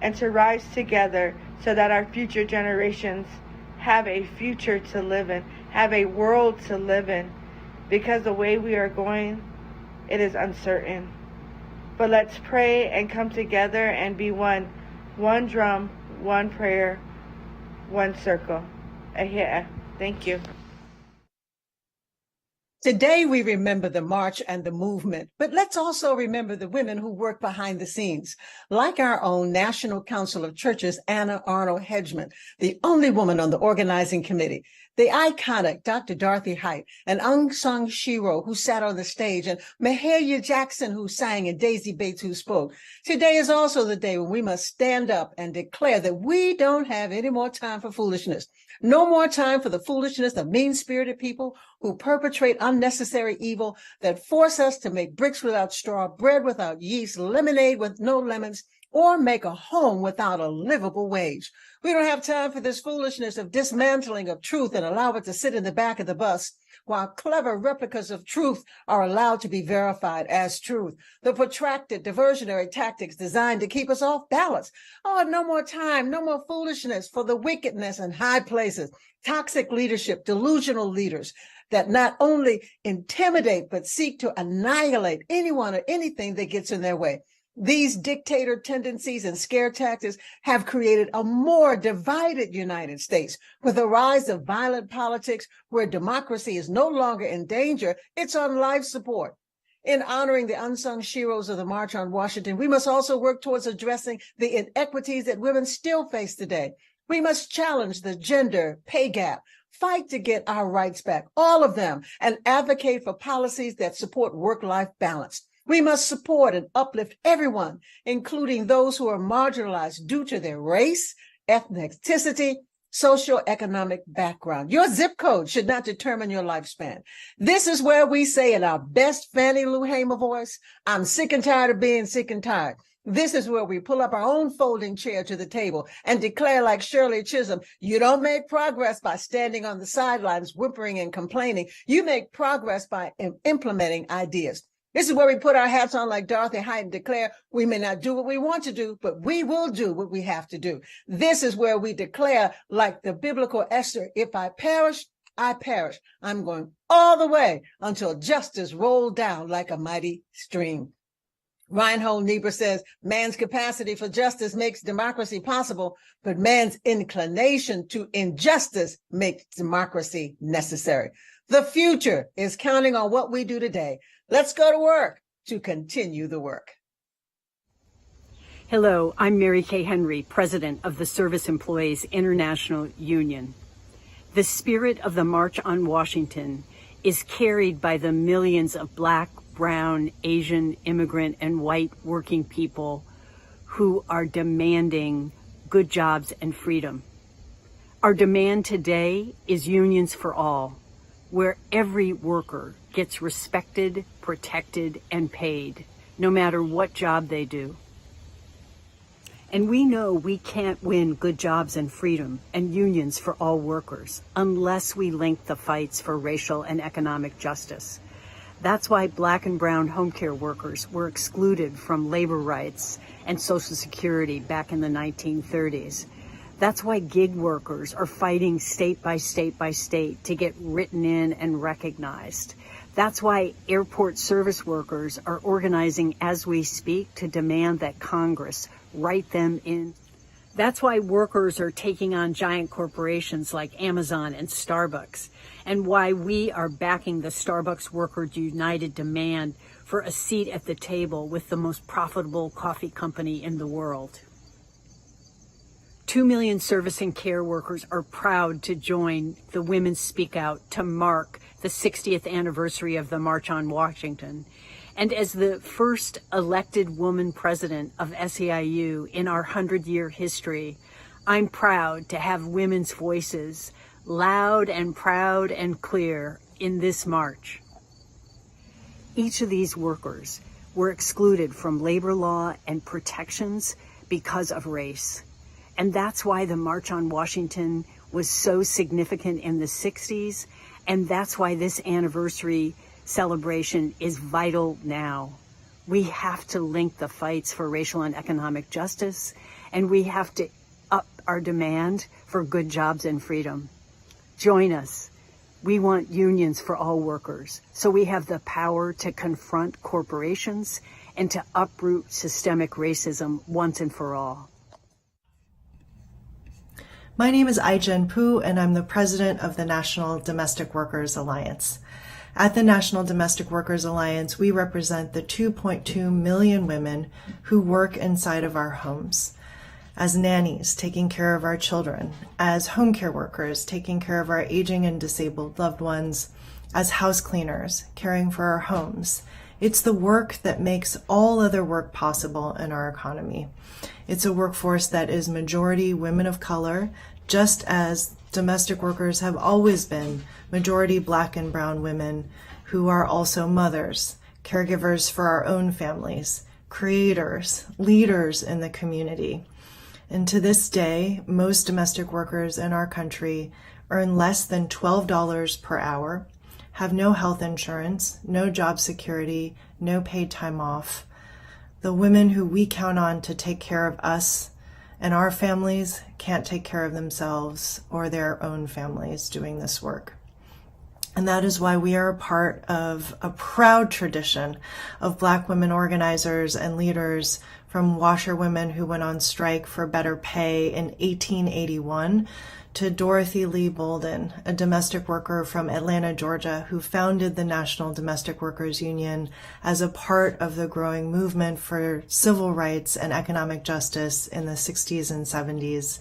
and to rise together so that our future generations have a future to live in, have a world to live in. Because the way we are going, it is uncertain. But let's pray and come together and be one. One drum, one prayer, one circle. Thank you. Today, we remember the march and the movement, but let's also remember the women who work behind the scenes, like our own National Council of Churches, Anna Arnold Hedgeman, the only woman on the organizing committee, the iconic Dr. Dorothy Height, and unsung hero who sat on the stage, and Mahalia Jackson who sang, and Daisy Bates who spoke. Today is also the day when we must stand up and declare that we don't have any more time for foolishness. No more time for the foolishness of mean-spirited people who perpetrate unnecessary evil, that force us to make bricks without straw, bread without yeast, lemonade with no lemons, or make a home without a livable wage. We don't have time for this foolishness of dismantling of truth and allow it to sit in the back of the bus, while clever replicas of truth are allowed to be verified as truth. The protracted diversionary tactics designed to keep us off balance. Oh, no more time, no more foolishness for the wickedness in high places, toxic leadership, delusional leaders that not only intimidate, but seek to annihilate anyone or anything that gets in their way. These dictator tendencies and scare tactics have created a more divided United States. With the rise of violent politics where democracy is no longer in danger, it's on life support. In honoring the unsung heroes of the March on Washington, we must also work towards addressing the inequities that women still face today. We must challenge the gender pay gap, Fight to get our rights back, all of them, and advocate for policies that support work-life balance. We must support and uplift everyone, including those who are marginalized due to their race, ethnicity, socioeconomic background. Your zip code should not determine your lifespan. This is where we say in our best Fannie Lou Hamer voice, I'm sick and tired of being sick and tired. This is where we pull up our own folding chair to the table and declare like Shirley Chisholm, you don't make progress by standing on the sidelines, whimpering and complaining. You make progress by implementing ideas. This is where we put our hats on like Dorothy Height and declare we may not do what we want to do, but we will do what we have to do. This is where we declare like the biblical Esther, if I perish, I perish. I'm going all the way until justice rolled down like a mighty stream. Reinhold Niebuhr says, man's capacity for justice makes democracy possible, but man's inclination to injustice makes democracy necessary. The future is counting on what we do today. Let's go to work to continue the work. Hello, I'm Mary Kay Henry, President of the Service Employees International Union. The spirit of the March on Washington is carried by the millions of Black, brown, Asian, immigrant, and white working people who are demanding good jobs and freedom. Our demand today is unions for all, where every worker gets respected, protected, and paid, no matter what job they do. And we know we can't win good jobs and freedom and unions for all workers unless we link the fights for racial and economic justice. That's why Black and brown home care workers were excluded from labor rights and Social Security back in the 1930s. That's why gig workers are fighting state by state by state to get written in and recognized. That's why airport service workers are organizing as we speak to demand that Congress write them in. That's why workers are taking on giant corporations like Amazon and Starbucks, and why we are backing the Starbucks Workers United demand for a seat at the table with the most profitable coffee company in the world. 2 million service and care workers are proud to join the Women Speak Out to mark the 60th anniversary of the March on Washington. And as the first elected woman president of SEIU in our 100-year history, I'm proud to have women's voices loud and proud and clear in this march. Each of these workers were excluded from labor law and protections because of race. And that's why the March on Washington was so significant in the 60s, and that's why this anniversary celebration is vital now. We have to link the fights for racial and economic justice, and we have to up our demand for good jobs and freedom. Join us. We want unions for all workers, so we have the power to confront corporations and to uproot systemic racism once and for all. My name is Ai-jen Poo, and I'm the president of the National Domestic Workers Alliance. At the National Domestic Workers Alliance, we represent the 2.2 million women who work inside of our homes, as nannies taking care of our children, as home care workers taking care of our aging and disabled loved ones, as house cleaners caring for our homes. It's the work that makes all other work possible in our economy. It's a workforce that is majority women of color, just as domestic workers have always been majority Black and brown women who are also mothers, caregivers for our own families, creators, leaders in the community. And to this day, most domestic workers in our country earn less than $12 per hour, have no health insurance, no job security, no paid time off. The women who we count on to take care of us and our families can't take care of themselves or their own families doing this work. And that is why we are a part of a proud tradition of Black women organizers and leaders, from washerwomen who went on strike for better pay in 1881 to Dorothy Lee Bolden, a domestic worker from Atlanta, Georgia, who founded the National Domestic Workers Union as a part of the growing movement for civil rights and economic justice in the 60s and 70s.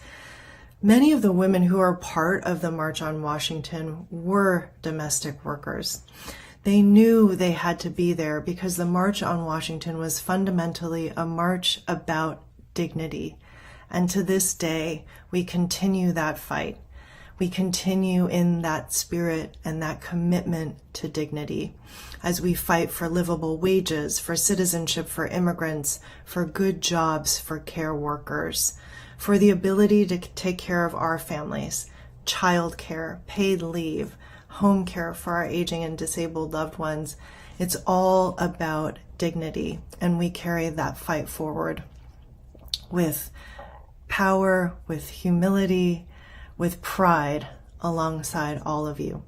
Many of the women who are part of the March on Washington were domestic workers. They knew they had to be there because the March on Washington was fundamentally a march about dignity. And to this day, we continue that fight. We continue in that spirit and that commitment to dignity as we fight for livable wages, for citizenship for immigrants, for good jobs for care workers, for the ability to take care of our families, childcare, paid leave, home care for our aging and disabled loved ones. It's all about dignity, and we carry that fight forward with power, with humility, with pride alongside all of you.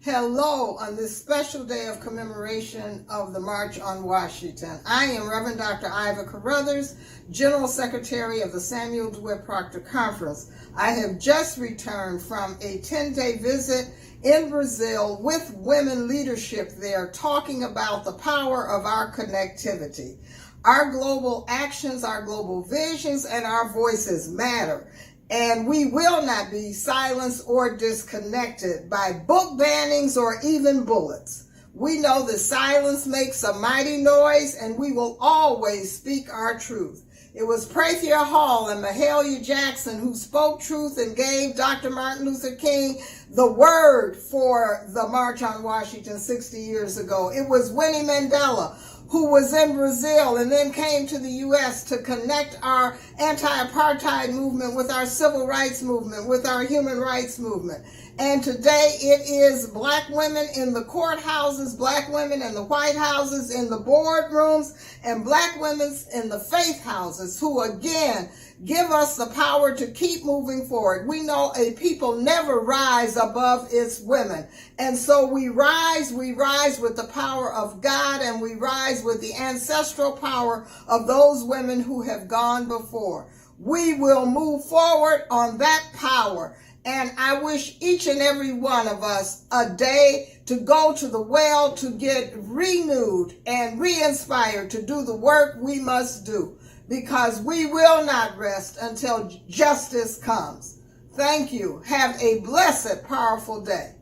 Hello on this special day of commemoration of the March on Washington. I am Reverend Dr. Iva Carruthers, General Secretary of the Samuel DeWitt Proctor Conference. I have just returned from a 10-day visit in Brazil with women leadership there, talking about the power of our connectivity. Our global actions, our global visions, and our voices matter. And we will not be silenced or disconnected by book bannings or even bullets. We know that silence makes a mighty noise, and we will always speak our truth. It was Prathia Hall and Mahalia Jackson who spoke truth and gave Dr. Martin Luther King the word for the March on Washington 60 years ago. It was Winnie Mandela who was in Brazil and then came to the U.S. to connect our anti-apartheid movement with our civil rights movement, with our human rights movement. And today it is Black women in the courthouses, Black women in the White Houses, in the boardrooms, and Black women in the faith houses who again give us the power to keep moving forward. We know a people never rise above its women. And so we rise with the power of God, and we rise with the ancestral power of those women who have gone before. We will move forward on that power. And I wish each and every one of us a day to go to the well to get renewed and re-inspired to do the work we must do, because we will not rest until justice comes. Thank you. Have a blessed, powerful day.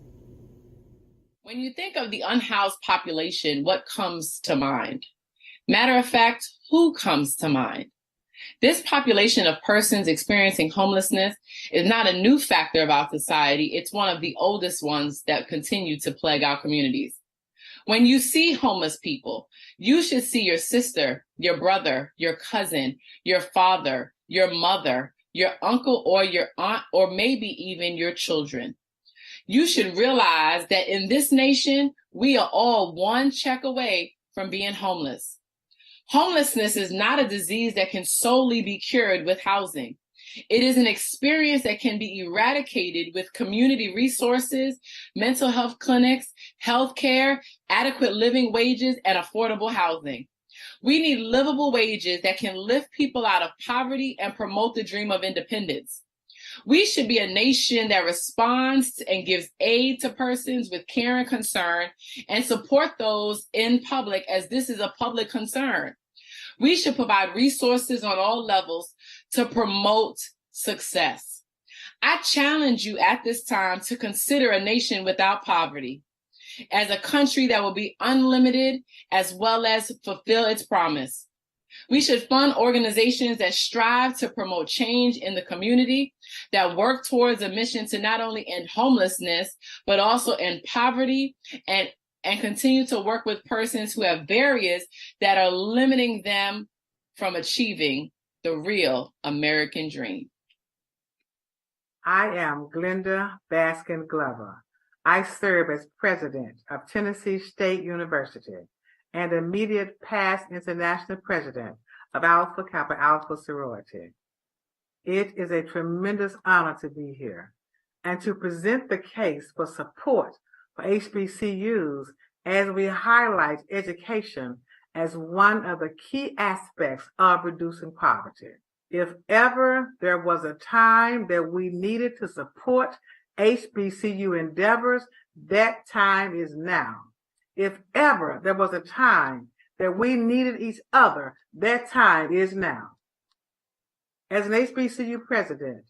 When you think of the unhoused population, what comes to mind? Matter of fact, who comes to mind? This population of persons experiencing homelessness is not a new factor of our society. It's one of the oldest ones that continue to plague our communities. When you see homeless people, you should see your sister, your brother, your cousin, your father, your mother, your uncle or your aunt, or maybe even your children. You should realize that in this nation, we are all one check away from being homeless. Homelessness is not a disease that can solely be cured with housing. It is an experience that can be eradicated with community resources, mental health clinics, healthcare, adequate living wages, and affordable housing. We need livable wages that can lift people out of poverty and promote the dream of independence. We should be a nation that responds and gives aid to persons with care and concern and support those in public, as this is a public concern. We should provide resources on all levels to promote success. I challenge you at this time to consider a nation without poverty as a country that will be unlimited as well as fulfill its promise. We should fund organizations that strive to promote change in the community, that work towards a mission to not only end homelessness, but also end poverty, and continue to work with persons who have barriers that are limiting them from achieving the real American dream. I am Glenda Baskin Glover. I serve as president of Tennessee State University and immediate past international president of Alpha Kappa Alpha Sorority. It is a tremendous honor to be here and to present the case for support for HBCUs as we highlight education as one of the key aspects of reducing poverty. If ever there was a time that we needed to support HBCU endeavors, that time is now. If ever there was a time that we needed each other, that time is now. As an HBCU president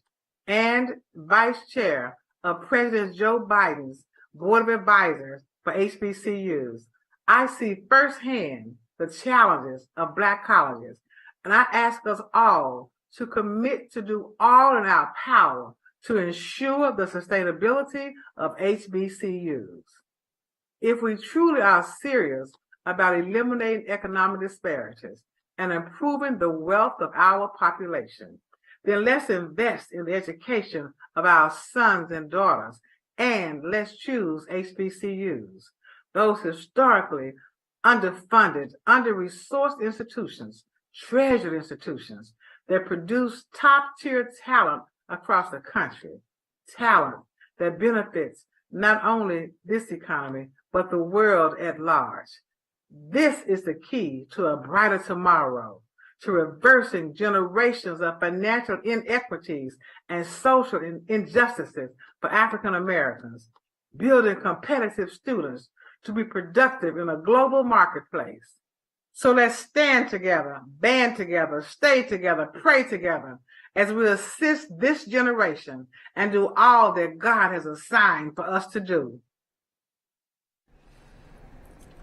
and vice chair of President Joe Biden's Board of Advisors for HBCUs, I see firsthand the challenges of Black colleges, and I ask us all to commit to do all in our power to ensure the sustainability of HBCUs. If we truly are serious about eliminating economic disparities and improving the wealth of our population, then let's invest in the education of our sons and daughters, and let's choose HBCUs, those historically underfunded, under-resourced institutions, treasured institutions that produce top-tier talent across the country, talent that benefits not only this economy, but the world at large. This is the key to a brighter tomorrow, to reversing generations of financial inequities and social injustices for African Americans, building competitive students to be productive in a global marketplace. So let's stand together, band together, stay together, pray together as we assist this generation and do all that God has assigned for us to do.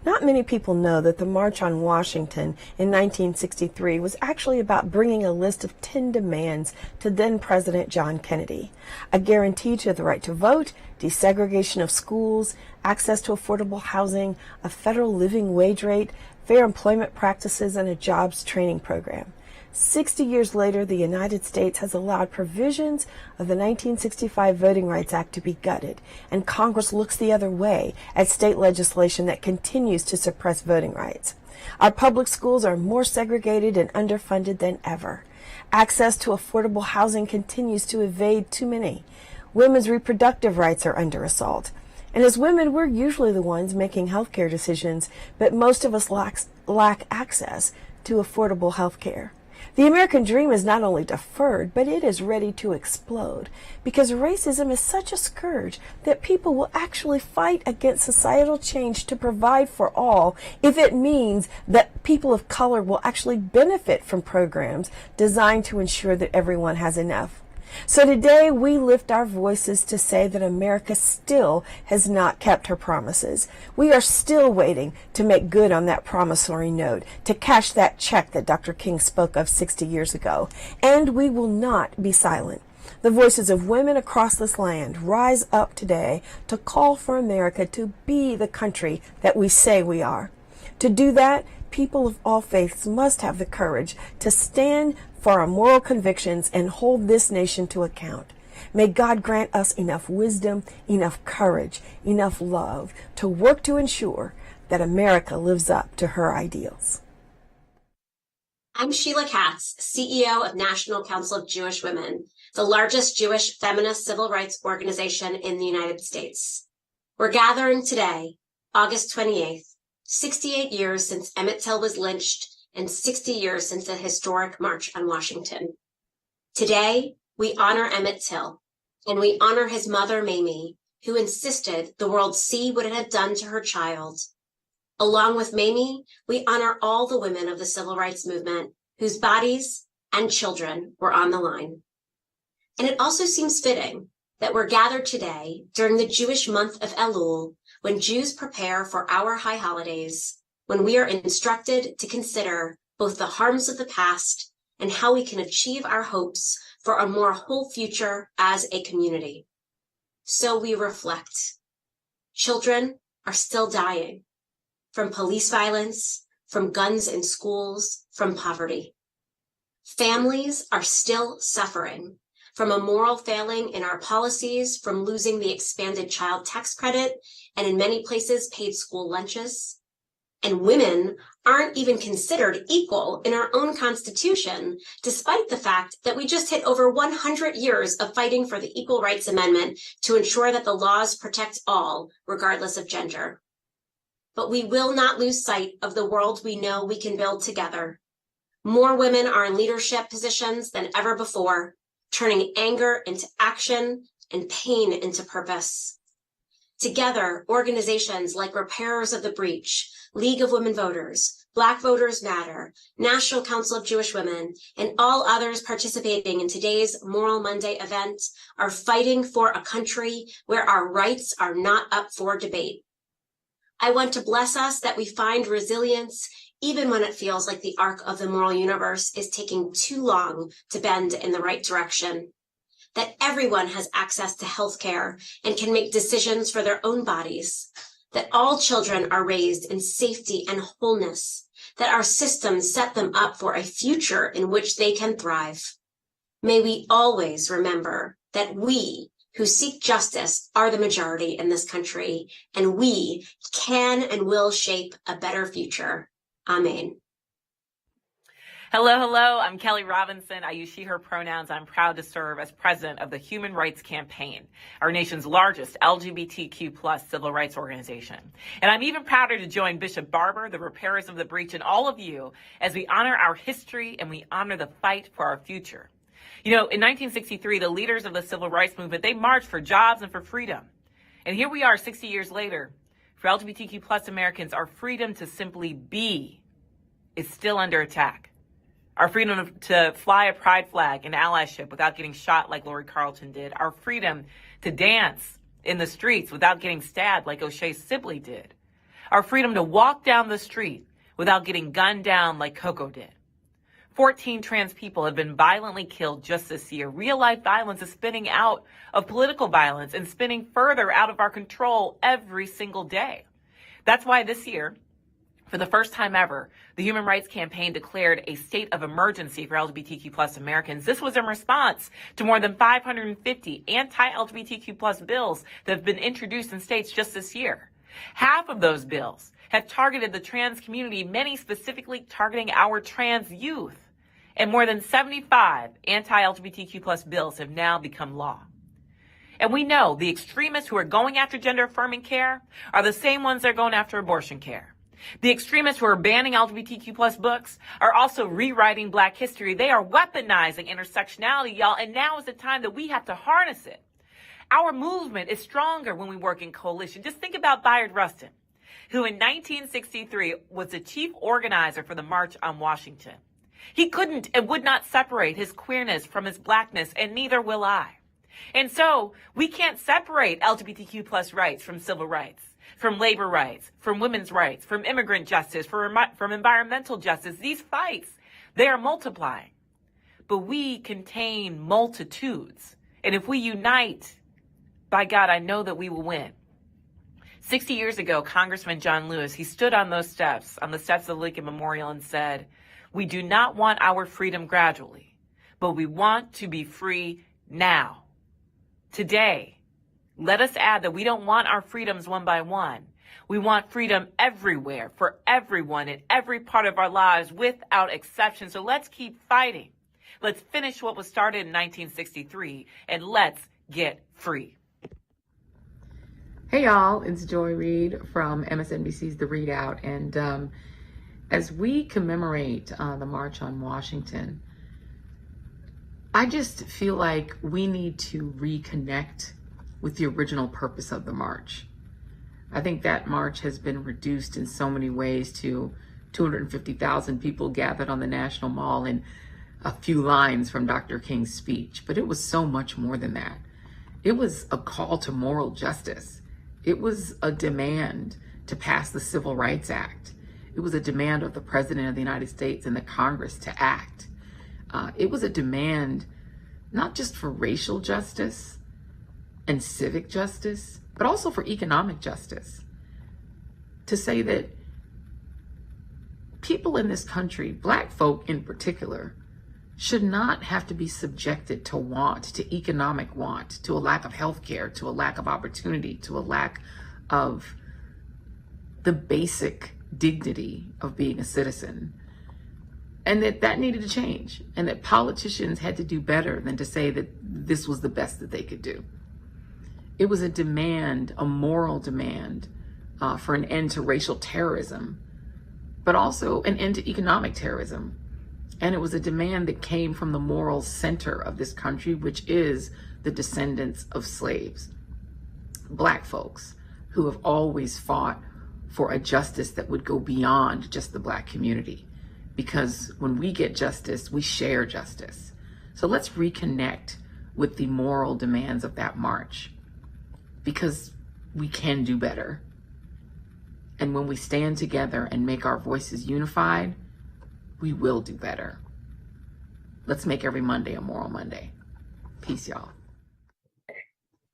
Not many people know that the March on Washington in 1963 was actually about bringing a list of 10 demands to then President John Kennedy. A guarantee to the right to vote, desegregation of schools, access to affordable housing, a federal living wage rate, fair employment practices, and a jobs training program. 60 years later, the United States has allowed provisions of the 1965 Voting Rights Act to be gutted, and Congress looks the other way at state legislation that continues to suppress voting rights. Our public schools are more segregated and underfunded than ever. Access to affordable housing continues to evade too many. Women's reproductive rights are under assault. And as women, we're usually the ones making healthcare decisions, but most of us lack access to affordable healthcare. The American dream is not only deferred, but it is ready to explode, because racism is such a scourge that people will actually fight against societal change to provide for all if it means that people of color will actually benefit from programs designed to ensure that everyone has enough. So today we lift our voices to say that America still has not kept her promises. We are still waiting to make good on that promissory note, to cash that check that Dr. King spoke of 60 years ago. And we will not be silent. The voices of women across this land rise up today to call for America to be the country that we say we are. To do that, people of all faiths must have the courage to stand for our moral convictions and hold this nation to account. May God grant us enough wisdom, enough courage, enough love to work to ensure that America lives up to her ideals. I'm Sheila Katz, CEO of National Council of Jewish Women, the largest Jewish feminist civil rights organization in the United States. We're gathering today, August 28th, 68 years since Emmett Till was lynched and 60 years since the historic March on Washington. Today, we honor Emmett Till, and we honor his mother, Mamie, who insisted the world see what it had done to her child. Along with Mamie, we honor all the women of the civil rights movement whose bodies and children were on the line. And it also seems fitting that we're gathered today during the Jewish month of Elul, when Jews prepare for our high holidays, when we are instructed to consider both the harms of the past and how we can achieve our hopes for a more whole future as a community. So we reflect. Children are still dying from police violence, from guns in schools, from poverty. Families are still suffering from a moral failing in our policies, from losing the expanded child tax credit, and in many places paid school lunches. And women aren't even considered equal in our own Constitution, despite the fact that we just hit over 100 years of fighting for the Equal Rights Amendment to ensure that the laws protect all, regardless of gender. But we will not lose sight of the world we know we can build together. More women are in leadership positions than ever before, turning anger into action and pain into purpose. Together, organizations like Repairers of the Breach, League of Women Voters, Black Voters Matter, National Council of Jewish Women, and all others participating in today's Moral Monday event are fighting for a country where our rights are not up for debate. I want to bless us that we find resilience even when it feels like the arc of the moral universe is taking too long to bend in the right direction. That everyone has access to health care and can make decisions for their own bodies. That all children are raised in safety and wholeness. That our systems set them up for a future in which they can thrive. May we always remember that we who seek justice are the majority in this country, and we can and will shape a better future. Amen. Hello, hello. I'm Kelly Robinson. I use she, her pronouns. I'm proud to serve as president of the Human Rights Campaign, our nation's largest LGBTQ plus civil rights organization. And I'm even prouder to join Bishop Barber, the Repairers of the Breach, and all of you as we honor our history and we honor the fight for our future. You know, in 1963, the leaders of the civil rights movement, they marched for jobs and for freedom. And here we are 60 years later. For LGBTQ plus Americans, our freedom to simply be is still under attack. Our freedom to fly a pride flag in allyship without getting shot like Lori Carlton did. Our freedom to dance in the streets without getting stabbed like O'Shea Sibley did. Our freedom to walk down the street without getting gunned down like Coco did. 14 trans people have been violently killed just this year. Real-life violence is spinning out of political violence and spinning further out of our control every single day. That's why this year, for the first time ever, the Human Rights Campaign declared a state of emergency for LGBTQ plus Americans. This was in response to more than 550 anti-LGBTQ plus bills that have been introduced in states just this year. Half of those bills have targeted the trans community, many specifically targeting our trans youth. And more than 75 anti-LGBTQ plus bills have now become law. And we know the extremists who are going after gender-affirming care are the same ones that are going after abortion care. The extremists who are banning LGBTQ plus books are also rewriting Black history. They are weaponizing intersectionality, y'all, and now is the time that we have to harness it. Our movement is stronger when we work in coalition. Just think about Bayard Rustin, who in 1963 was the chief organizer for the March on Washington. He couldn't and would not separate his queerness from his Blackness, and neither will I. And so we can't separate LGBTQ plus rights from civil rights, from labor rights, from women's rights, from immigrant justice, from environmental justice. These fights, they are multiplying. But we contain multitudes. And if we unite, by God, I know that we will win. 60 years ago, Congressman John Lewis, he stood on those steps, on the steps of the Lincoln Memorial, and said, "We do not want our freedom gradually, but we want to be free now." Today, let us add that we don't want our freedoms one by one. We want freedom everywhere, for everyone, in every part of our lives, without exception. So let's keep fighting. Let's finish what was started in 1963, and let's get free. Hey y'all, it's Joy Reid from MSNBC's The Readout, and as we commemorate the March on Washington, I just feel like we need to reconnect with the original purpose of the march. I think that march has been reduced in so many ways to 250,000 people gathered on the National Mall and a few lines from Dr. King's speech, but it was so much more than that. It was a call to moral justice. It was a demand to pass the Civil Rights Act. It was a demand of the President of the United States and the Congress to act. It was a demand not just for racial justice and civic justice, but also for economic justice. To say that people in this country, Black folk in particular, should not have to be subjected to want, to economic want, to a lack of health care, to a lack of opportunity, to a lack of the basic dignity of being a citizen. And that needed to change, and that politicians had to do better than to say that this was the best that they could do. It was a demand, a moral demand, for an end to racial terrorism, but also an end to economic terrorism. And it was a demand that came from the moral center of this country, which is the descendants of slaves. Black folks, who have always fought for a justice that would go beyond just the Black community. Because when we get justice, we share justice. So let's reconnect with the moral demands of that march, because we can do better. And when we stand together and make our voices unified, we will do better. Let's make every Monday a Moral Monday. Peace, y'all.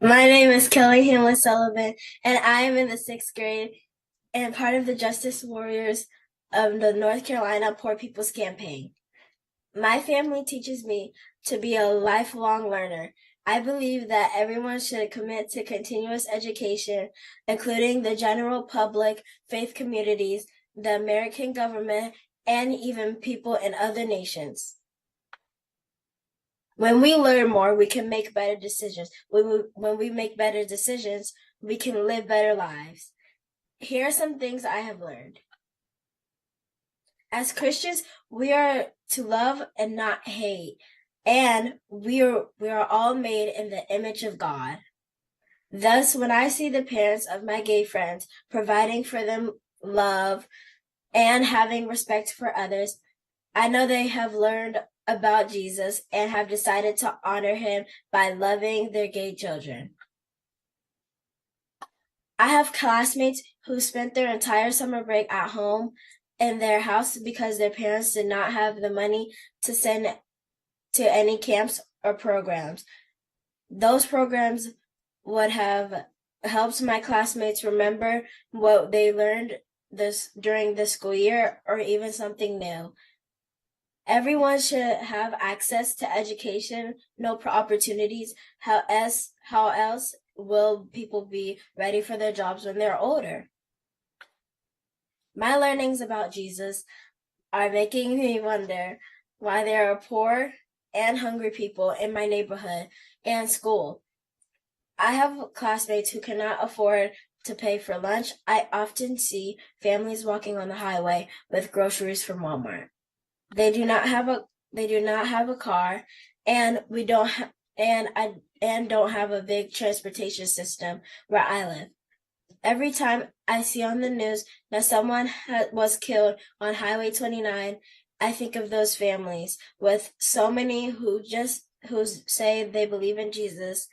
My name is Kelly Hamlin Sullivan, and I am in the 6th grade and part of the Justice Warriors of the North Carolina Poor People's Campaign. My family teaches me to be a lifelong learner. I believe that everyone should commit to continuous education, including the general public, faith communities, the American government, and even people in other nations. When we learn more, we can make better decisions. When we make better decisions, we can live better lives. Here are some things I have learned. As Christians, we are to love and not hate, and we are all made in the image of God. Thus, when I see the parents of my gay friends providing for them love and having respect for others, I know they have learned about Jesus and have decided to honor him by loving their gay children. I have classmates who spent their entire summer break at home in their house because their parents did not have the money to send to any camps or programs. Those programs would have helped my classmates remember what they learned during the school year, or even something new. Everyone should have access to education, no opportunities. How else will people be ready for their jobs when they're older? My learnings about Jesus are making me wonder why there are poor and hungry people in my neighborhood and school. I have classmates who cannot afford to pay for lunch. I often see families walking on the highway with groceries from Walmart. They do not have a car, and we don't don't have a big transportation system where I live. Every time I see on the news that someone was killed on Highway 29, I think of those families with so many who say they believe in Jesus.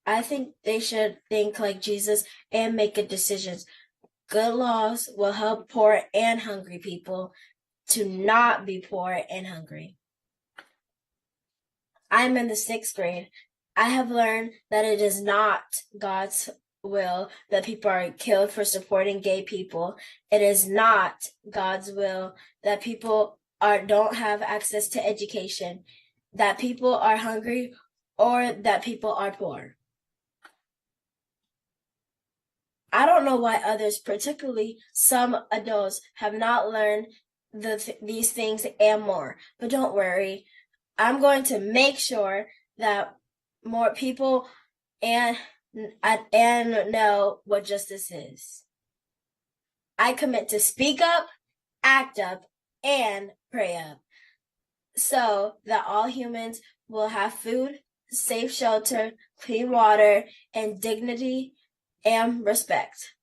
I think they should think like Jesus and make good decisions. Good laws will help poor and hungry people to not be poor and hungry. I'm in the 6th grade. I have learned that it is not God's will that people are killed for supporting gay people. It is not God's will that people don't have access to education, that people are hungry, or that people are poor. I don't know why others, particularly some adults, have not learned these things and more. But don't worry, I'm going to make sure that more people and know what justice is. I commit to speak up, act up, and pray up, so that all humans will have food, safe shelter, clean water, and dignity and respect.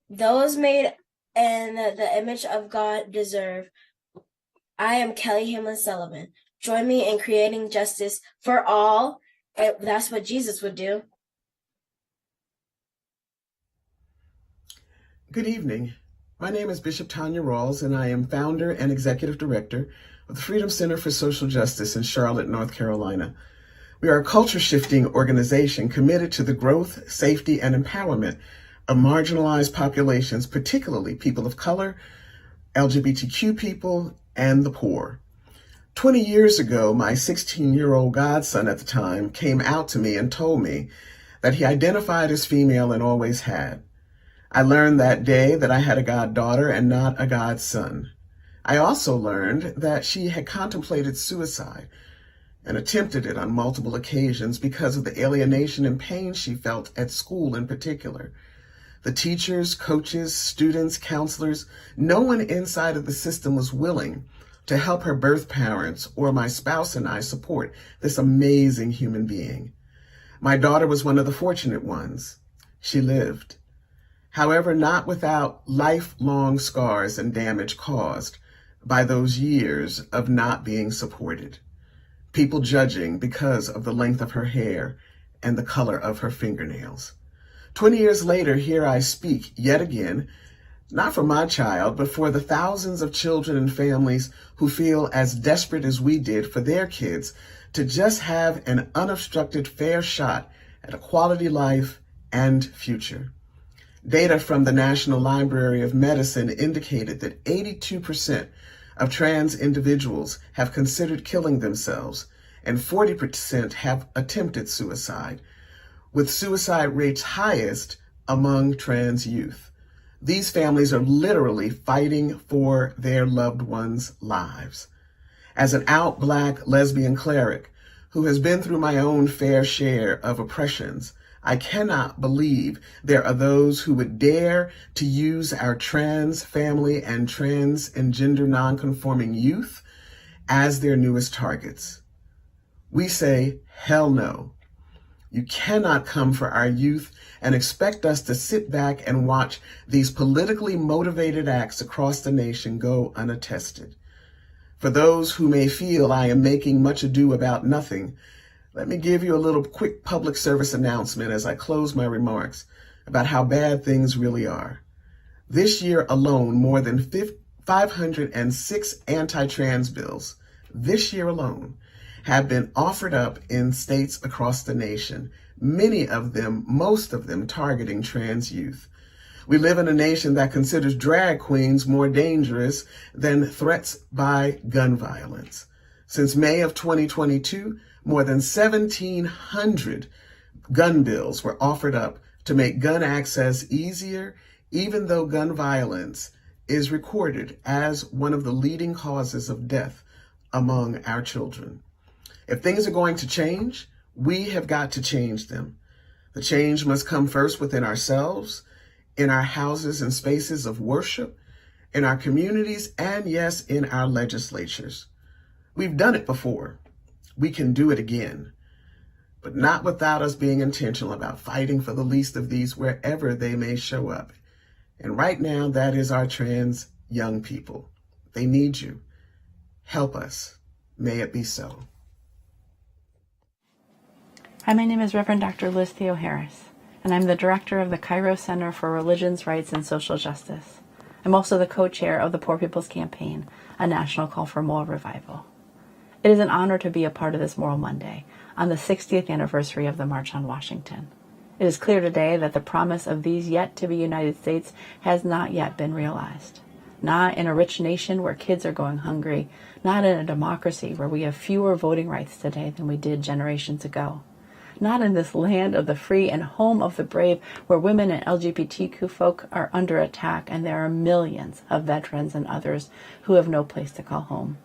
Those made in the image of God deserve. I am Kelly Hamlin Sullivan. Join me in creating justice for all. That's what Jesus would do. Good evening. My name is Bishop Tanya Rawls, and I am founder and executive director of the Freedom Center for Social Justice in Charlotte, North Carolina. We are a culture-shifting organization committed to the growth, safety, and empowerment of marginalized populations, particularly people of color, LGBTQ people, and the poor. 20 years ago, my 16-year-old godson at the time came out to me and told me that he identified as female and always had. I learned that day that I had a goddaughter and not a godson. I also learned that she had contemplated suicide and attempted it on multiple occasions because of the alienation and pain she felt at school in particular. The teachers, coaches, students, counselors, no one inside of the system was willing to help her birth parents or my spouse and I support this amazing human being. My daughter was one of the fortunate ones. She lived. However, not without lifelong scars and damage caused by those years of not being supported. People judging because of the length of her hair and the color of her fingernails. 20 years later, here I speak yet again, not for my child, but for the thousands of children and families who feel as desperate as we did for their kids to just have an unobstructed fair shot at a quality life and future. Data from the National Library of Medicine indicated that 82% of trans individuals have considered killing themselves, and 40% have attempted suicide, with suicide rates highest among trans youth. These families are literally fighting for their loved ones' lives. As an out Black lesbian cleric who has been through my own fair share of oppressions, I cannot believe there are those who would dare to use our trans family and trans and gender nonconforming youth as their newest targets. We say, hell no. You cannot come for our youth and expect us to sit back and watch these politically motivated acts across the nation go unattested. For those who may feel I am making much ado about nothing, let me give you a little quick public service announcement as I close my remarks about how bad things really are. This year alone, more than 506 anti-trans bills, this year alone, have been offered up in states across the nation, many of them, most of them, targeting trans youth. We live in a nation that considers drag queens more dangerous than threats by gun violence. Since May of 2022, more than 1,700 gun bills were offered up to make gun access easier, even though gun violence is recorded as one of the leading causes of death among our children. If things are going to change, we have got to change them. The change must come first within ourselves, in our houses and spaces of worship, in our communities, and yes, in our legislatures. We've done it before. We can do it again, but not without us being intentional about fighting for the least of these wherever they may show up. And right now, that is our trans young people. They need you. Help us. May it be so. Hi, my name is Reverend Dr. Liz Theo Harris, and I'm the director of the Cairo Center for Religions, Rights, and Social Justice. I'm also the co-chair of the Poor People's Campaign, a national call for moral revival. It is an honor to be a part of this Moral Monday on the 60th anniversary of the March on Washington. It is clear today that the promise of these yet-to-be United States has not yet been realized. Not in a rich nation where kids are going hungry, not in a democracy where we have fewer voting rights today than we did generations ago. Not in this land of the free and home of the brave where women and LGBTQ folk are under attack and there are millions of veterans and others who have no place to call home.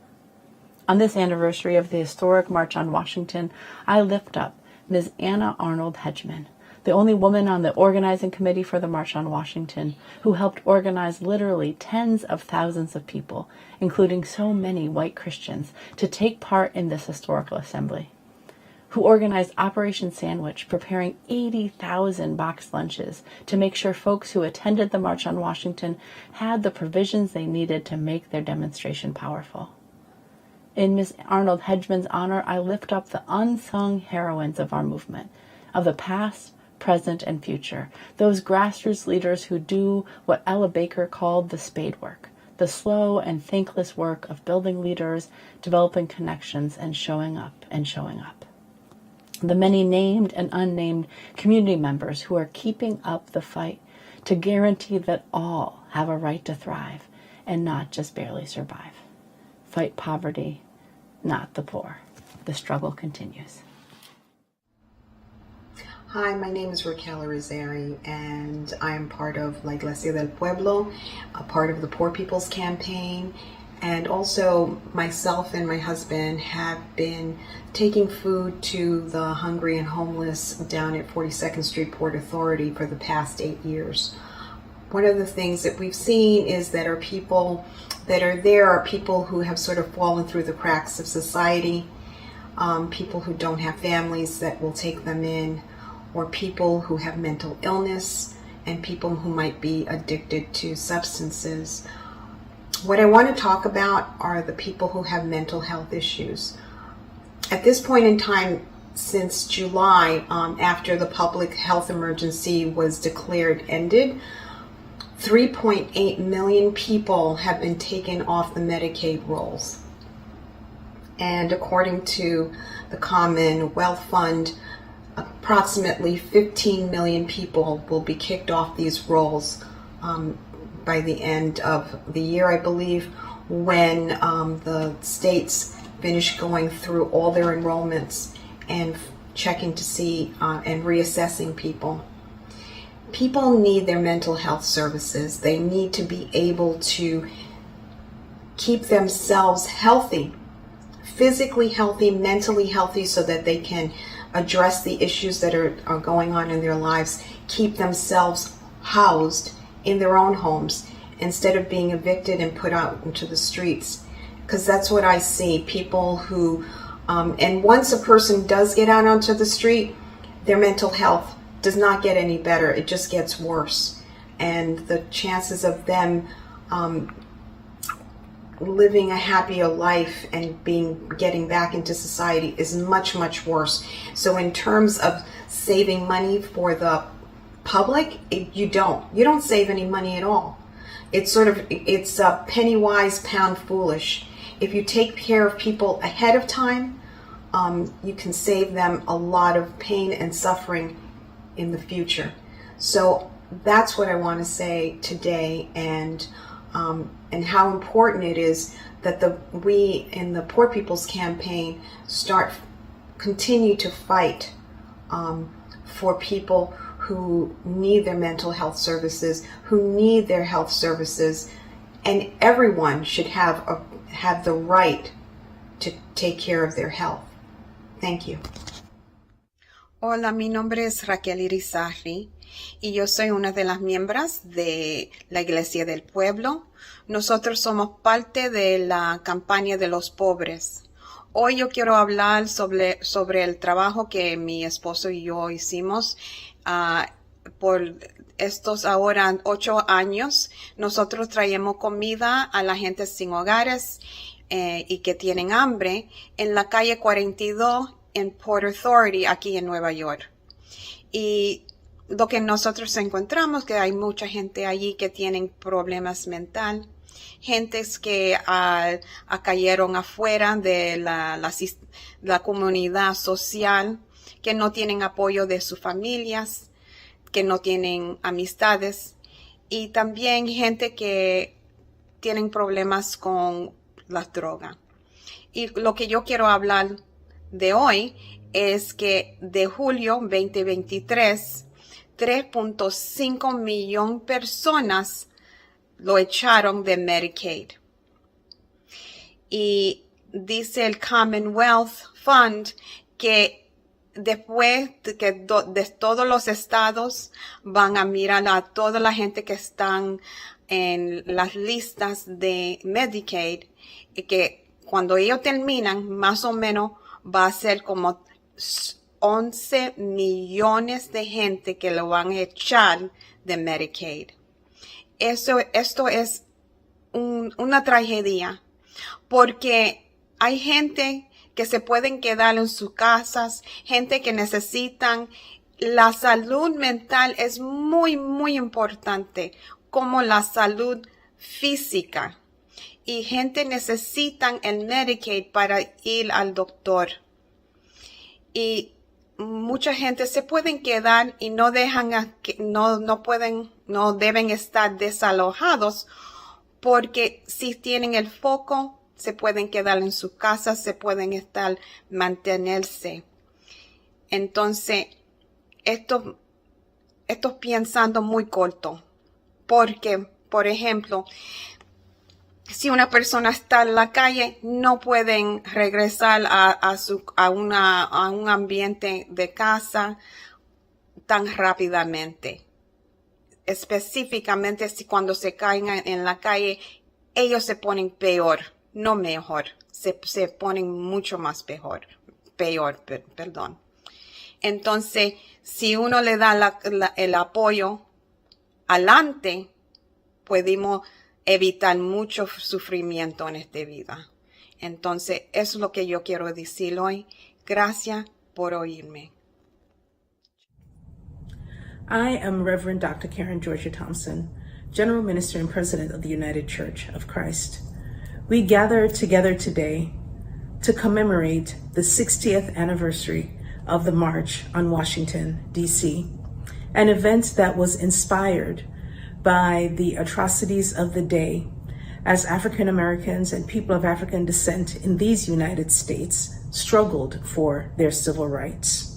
On this anniversary of the historic March on Washington, I lift up Ms. Anna Arnold Hedgeman, the only woman on the organizing committee for the March on Washington, who helped organize literally tens of thousands of people, including so many white Christians, to take part in this historical assembly, who organized Operation Sandwich, preparing 80,000 boxed lunches to make sure folks who attended the March on Washington had the provisions they needed to make their demonstration powerful. In Ms. Arnold Hedgeman's honor, I lift up the unsung heroines of our movement, of the past, present, and future, those grassroots leaders who do what Ella Baker called the spade work, the slow and thankless work of building leaders, developing connections, and showing up and showing up. The many named and unnamed community members who are keeping up the fight to guarantee that all have a right to thrive and not just barely survive. Fight poverty, not the poor. The struggle continues. Hi, my name is Raquel Rizari, and I am part of La Iglesia del Pueblo, a part of the Poor People's Campaign, and also myself and my husband have been taking food to the hungry and homeless down at 42nd Street Port Authority for the past 8 years. One of the things that we've seen is that our people that are there are people who have sort of fallen through the cracks of society, people who don't have families that will take them in, or people who have mental illness, and people who might be addicted to substances. What I want to talk about are the people who have mental health issues. At this point in time, since July, after the public health emergency was declared ended, 3.8 million people have been taken off the Medicaid rolls. And according to the Commonwealth Fund, approximately 15 million people will be kicked off these rolls by the end of the year, I believe, when the states finish going through all their enrollments and checking to see and reassessing people. People need their mental health services. They need to be able to keep themselves healthy, physically healthy, mentally healthy, so that they can address the issues that are going on in their lives, keep themselves housed in their own homes instead of being evicted and put out into the streets. Because that's what I see, people who, and once a person does get out onto the street, their mental health does not get any better, it just gets worse. And the chances of them living a happier life and getting back into society is much, much worse. So in terms of saving money for the public, you don't save any money at all. It's a penny wise, pound foolish. If you take care of people ahead of time, you can save them a lot of pain and suffering in the future. So that's what I want to say today, and how important it is that we in the Poor People's Campaign continue to fight for people who need their mental health services, who need their health services, and everyone should have the right to take care of their health. Thank you. Hola, mi nombre es Raquel Irizarry y yo soy una de las miembros de la Iglesia del Pueblo. Nosotros somos parte de la campaña de los pobres. Hoy yo quiero hablar sobre el trabajo que mi esposo y yo hicimos por estos ahora 8 años. Nosotros traemos comida a la gente sin hogares y que tienen hambre en la calle 42 en Port Authority, aquí en Nueva York. Y lo que nosotros encontramos que hay mucha gente allí que tienen problemas mentales, gentes que cayeron afuera de la comunidad social, que no tienen apoyo de sus familias, que no tienen amistades, y también gente que tienen problemas con las drogas. Y lo que yo quiero hablar de hoy es que de julio 2023, 3.5 millones de personas lo echaron de Medicaid. Y dice el Commonwealth Fund que después de todos los estados van a mirar a toda la gente que están en las listas de Medicaid, y que cuando ellos terminan, más o menos va a ser como 11 millones de gente que lo van a echar de Medicaid. Esto es una tragedia, porque hay gente que se pueden quedar en sus casas, gente que necesitan. La salud mental es muy, muy importante, como la salud física. Y gente necesitan el Medicaid para ir al doctor. Y mucha gente se pueden quedar y no deben estar desalojados, porque si tienen el foco, se pueden quedar en sus casas, se pueden mantenerse. Entonces, esto pensando muy corto, porque, por ejemplo, si una persona está en la calle, no pueden regresar a un ambiente de casa tan rápidamente. Específicamente si cuando se caen en la calle, ellos se ponen peor, no mejor. Se ponen mucho más peor. Entonces, si uno le da el apoyo adelante, pudimos evitar mucho sufrimiento en esta vida. Entonces, eso es lo que yo quiero decir hoy. Gracias por oírme. I am Reverend Dr. Karen Georgia Thompson, General Minister and President of the United Church of Christ. We gather together today to commemorate the 60th anniversary of the March on Washington, D.C., an event that was inspired by the atrocities of the day as African Americans and people of African descent in these United States struggled for their civil rights.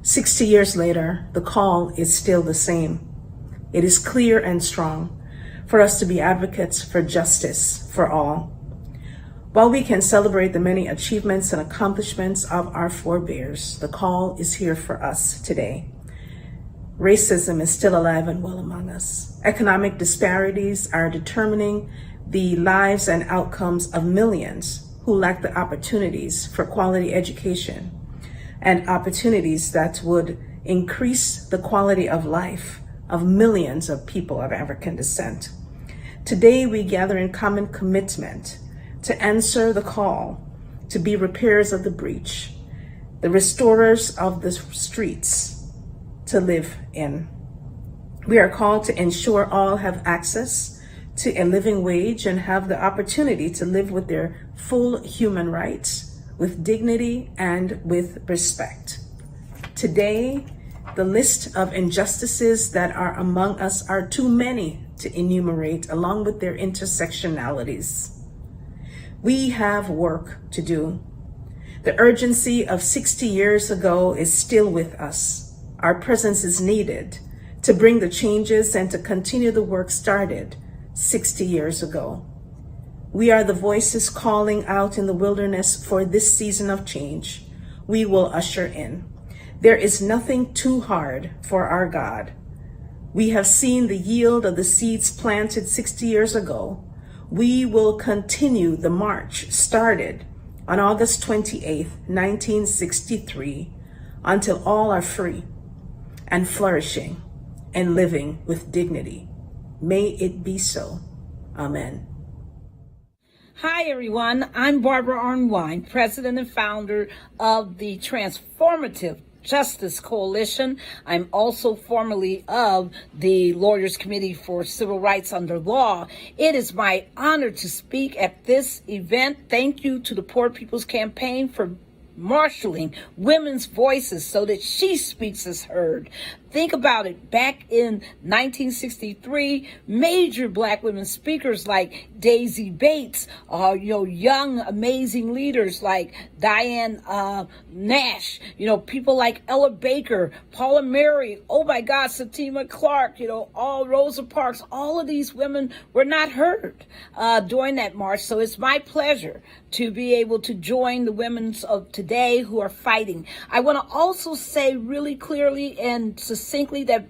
60 years later, the call is still the same. It is clear and strong for us to be advocates for justice for all. While we can celebrate the many achievements and accomplishments of our forebears, the call is here for us today. Racism is still alive and well among us. Economic disparities are determining the lives and outcomes of millions who lack the opportunities for quality education and opportunities that would increase the quality of life of millions of people of African descent. Today, we gather in common commitment to answer the call to be repairers of the breach, the restorers of the streets to live in. We are called to ensure all have access to a living wage and have the opportunity to live with their full human rights, with dignity and with respect. Today, the list of injustices that are among us are too many to enumerate, along with their intersectionalities. We have work to do. The urgency of 60 years ago is still with us. Our presence is needed to bring the changes and to continue the work started 60 years ago. We are the voices calling out in the wilderness for this season of change. We will usher in. There is nothing too hard for our God. We have seen the yield of the seeds planted 60 years ago. We will continue the march started on August 28th, 1963, until all are free and flourishing and living with dignity. May it be so. Amen. Hi, everyone. I'm Barbara Arnwine, president and founder of the Transformative Justice Coalition. I'm also formerly of the Lawyers Committee for Civil Rights Under Law. It is my honor to speak at this event. Thank you to the Poor People's Campaign for marshaling women's voices so that she speaks as heard. Think about it. Back in 1963, major Black women speakers like Daisy Bates, young, amazing leaders like Diane Nash, people like Ella Baker, Paula Mary, oh my God, Satima Clark, all Rosa Parks, all of these women were not heard during that march. So it's my pleasure to be able to join the women of today who are fighting. I want to also say really clearly and succinctly that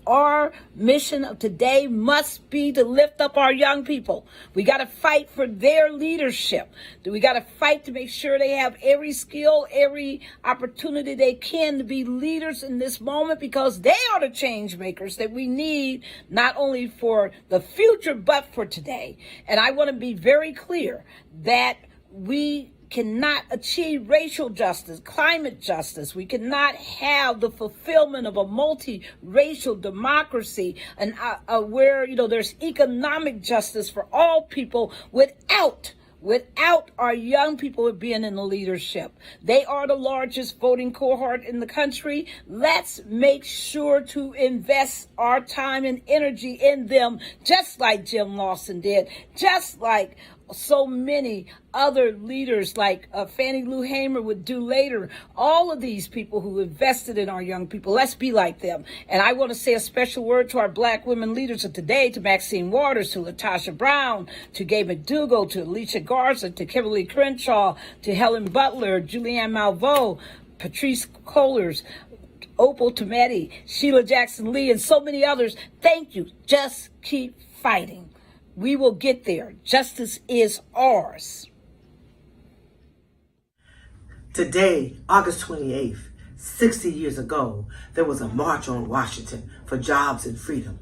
our mission of today must be to lift up our young people. We got to fight for their leadership. We got to fight to make sure they have every skill, every opportunity they can to be leaders in this moment, because they are the change makers that we need, not only for the future, but for today. And I want to be very clear that we cannot achieve racial justice, climate justice. We cannot have the fulfillment of a multi-racial democracy and where there's economic justice for all people without our young people being in the leadership. They are the largest voting cohort in the country. Let's make sure to invest our time and energy in them, just like Jim Lawson did, just like so many other leaders like Fannie Lou Hamer would do later. All of these people who invested in our young people, let's be like them. And I want to say a special word to our Black women leaders of today, to Maxine Waters, to Latasha Brown, to Gay McDougall, to Alicia Garza, to Kimberly Crenshaw, to Helen Butler, Julianne Malveaux, Patrice Kohlers, Opal Tometi, Sheila Jackson Lee, and so many others. Thank you. Just keep fighting. We will get there. Justice is ours. Today, August 28th, 60 years ago, there was a march on Washington for jobs and freedom.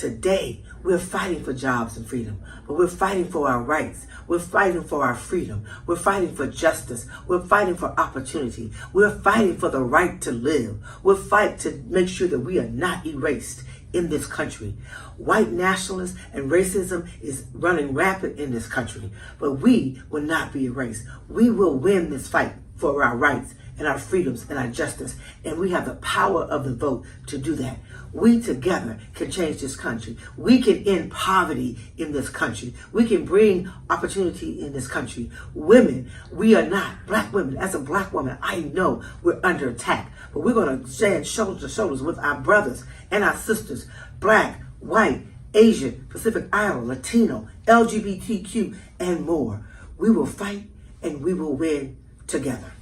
Today, we're fighting for jobs and freedom, but we're fighting for our rights. We're fighting for our freedom. We're fighting for justice. We're fighting for opportunity. We're fighting for the right to live. We're fighting to make sure that we are not erased in this country. White nationalism and racism is running rampant in this country, but we will not be erased. We will win this fight for our rights and our freedoms and our justice, and we have the power of the vote to do that. We together can change this country. We can end poverty in this country. We can bring opportunity in this country. Women, we are not, black women, as a black woman, I know we're under attack, but we're going to stand shoulder to shoulders with our brothers and our sisters, black, white, Asian, Pacific Islander, Latino, LGBTQ, and more. We will fight and we will win together.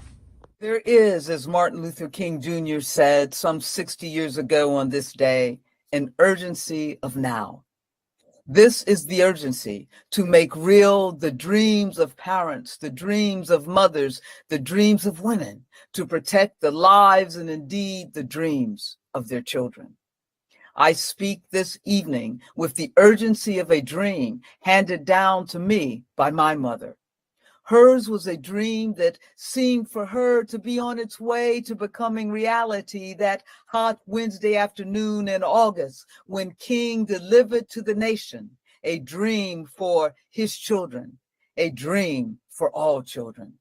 There is, as Martin Luther King Jr. said some 60 years ago on this day, an urgency of now. This is the urgency to make real the dreams of parents, the dreams of mothers, the dreams of women, to protect the lives and indeed the dreams of their children. I speak this evening with the urgency of a dream handed down to me by my mother. Hers was a dream that seemed for her to be on its way to becoming reality that hot Wednesday afternoon in August when King delivered to the nation a dream for his children, a dream for all children.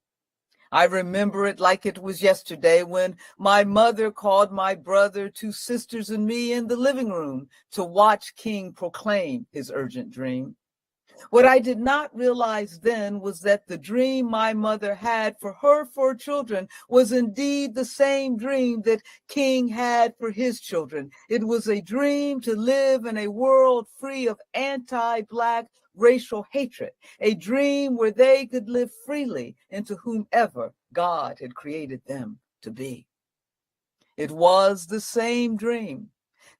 I remember it like it was yesterday when my mother called my brother, two sisters, and me in the living room to watch King proclaim his urgent dream. What I did not realize then was that the dream my mother had for her four children was indeed the same dream that King had for his children. It was a dream to live in a world free of anti-Black racial hatred, a dream where they could live freely into whomever God had created them to be. It was the same dream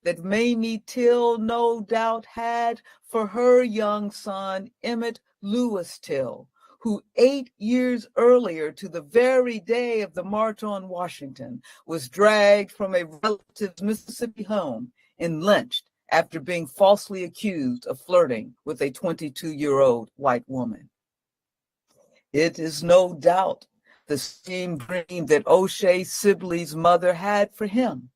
that Mamie Till no doubt had for her young son, Emmett Lewis Till, who 8 years earlier to the very day of the March on Washington was dragged from a relative's Mississippi home and lynched after being falsely accused of flirting with a 22-year-old white woman. It is no doubt the same dream that O'Shea Sibley's mother had for him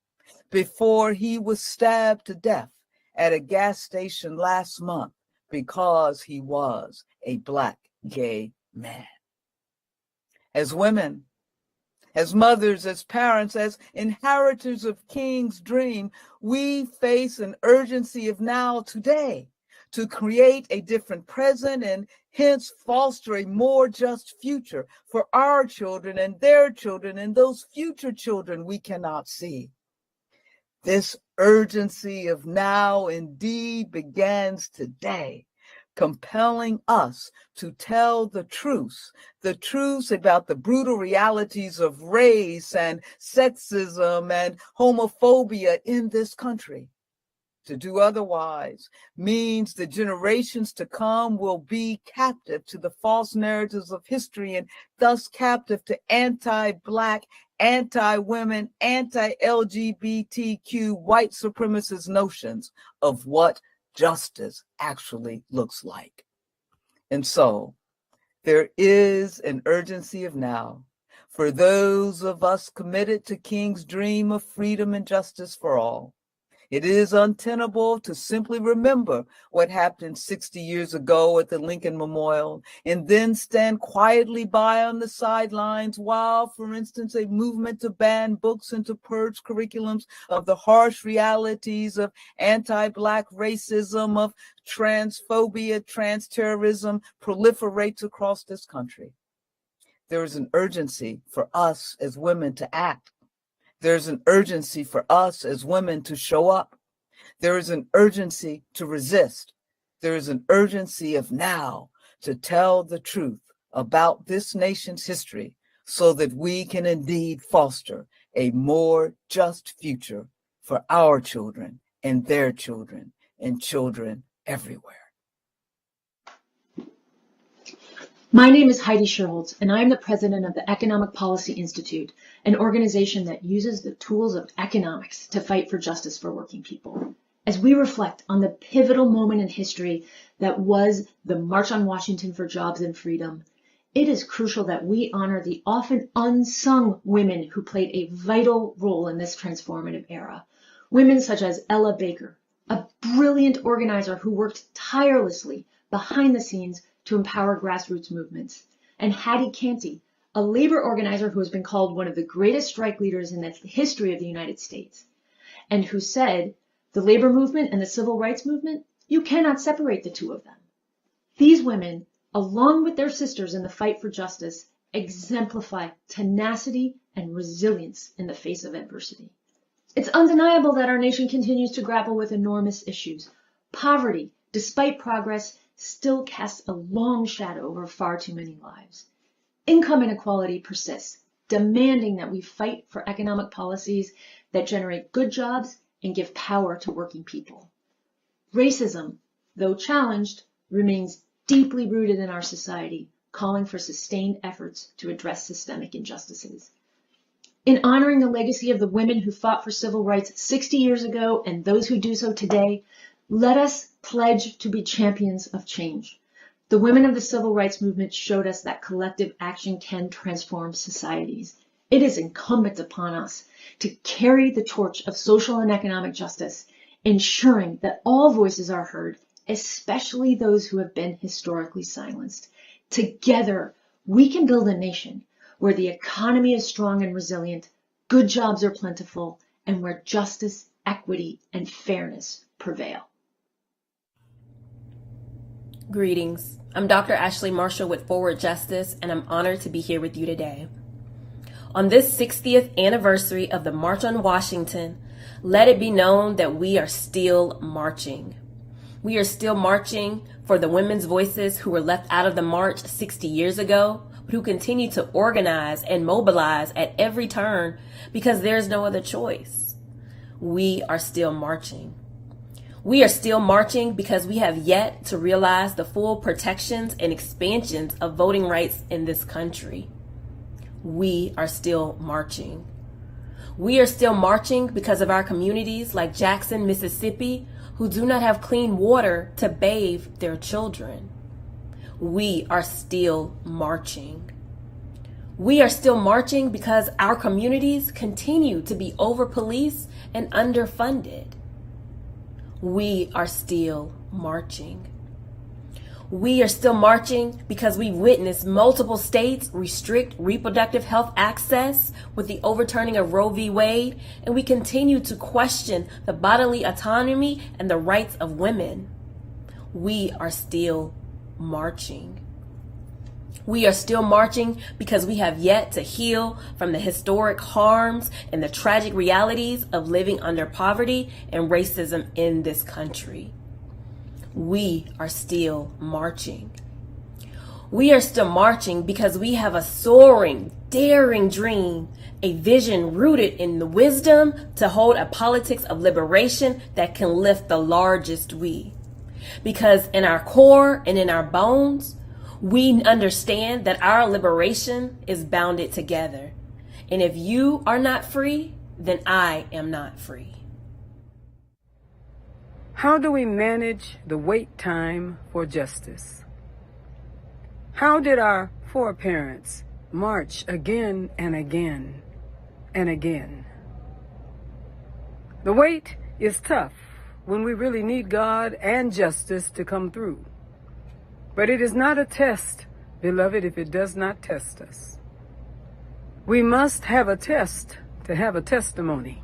before he was stabbed to death at a gas station last month because he was a Black gay man. As women, as mothers, as parents, as inheritors of King's dream, we face an urgency of now today to create a different present and hence foster a more just future for our children and their children and those future children we cannot see. This urgency of now indeed begins today, compelling us to tell the truths about the brutal realities of race and sexism and homophobia in this country. To do otherwise means the generations to come will be captive to the false narratives of history and thus captive to anti-Black, anti-women, anti-LGBTQ white supremacist notions of what justice actually looks like. And so there is an urgency of now for those of us committed to King's dream of freedom and justice for all. It is untenable to simply remember what happened 60 years ago at the Lincoln Memorial and then stand quietly by on the sidelines while, for instance, a movement to ban books and to purge curriculums of the harsh realities of anti-Black racism, of transphobia, trans-terrorism proliferates across this country. There is an urgency for us as women to act. There's an urgency for us as women to show up. There is an urgency to resist. There is an urgency of now to tell the truth about this nation's history so that we can indeed foster a more just future for our children and their children and children everywhere. My name is Heidi Sherholtz, and I am the president of the Economic Policy Institute, an organization that uses the tools of economics to fight for justice for working people. As we reflect on the pivotal moment in history that was the March on Washington for Jobs and Freedom, it is crucial that we honor the often unsung women who played a vital role in this transformative era. Women such as Ella Baker, a brilliant organizer who worked tirelessly behind the scenes to empower grassroots movements, and Hattie Canty, a labor organizer who has been called one of the greatest strike leaders in the history of the United States, and who said, the labor movement and the civil rights movement, you cannot separate the two of them. These women, along with their sisters in the fight for justice, exemplify tenacity and resilience in the face of adversity. It's undeniable that our nation continues to grapple with enormous issues. Poverty, despite progress, still casts a long shadow over far too many lives. Income inequality persists, demanding that we fight for economic policies that generate good jobs and give power to working people. Racism, though challenged, remains deeply rooted in our society, calling for sustained efforts to address systemic injustices. In honoring the legacy of the women who fought for civil rights 60 years ago and those who do so today, let us pledge to be champions of change. The women of the civil rights movement showed us that collective action can transform societies. It is incumbent upon us to carry the torch of social and economic justice, ensuring that all voices are heard, especially those who have been historically silenced. Together, we can build a nation where the economy is strong and resilient, good jobs are plentiful, and where justice, equity, and fairness prevail. Greetings. I'm Dr. Ashley Marshall with Forward Justice, and I'm honored to be here with you today. On this 60th anniversary of the March on Washington, let it be known that we are still marching. We are still marching for the women's voices who were left out of the march 60 years ago, but who continue to organize and mobilize at every turn because there's no other choice. We are still marching. We are still marching because we have yet to realize the full protections and expansions of voting rights in this country. We are still marching. We are still marching because of our communities like Jackson, Mississippi, who do not have clean water to bathe their children. We are still marching. We are still marching because our communities continue to be over-policed and underfunded. We are still marching. We are still marching because we witnessed multiple states restrict reproductive health access with the overturning of Roe v. Wade, and we continue to question the bodily autonomy and the rights of women. We are still marching. We are still marching because we have yet to heal from the historic harms and the tragic realities of living under poverty and racism in this country. We are still marching. We are still marching because we have a soaring, daring dream, a vision rooted in the wisdom to hold a politics of liberation that can lift the largest we. Because in our core and in our bones, we understand that our liberation is bounded together. And if you are not free, then I am not free. How do we manage the wait time for justice? How did our foreparents march again and again and again? The wait is tough when we really need God and justice to come through. But it is not a test, beloved, if it does not test us. We must have a test to have a testimony.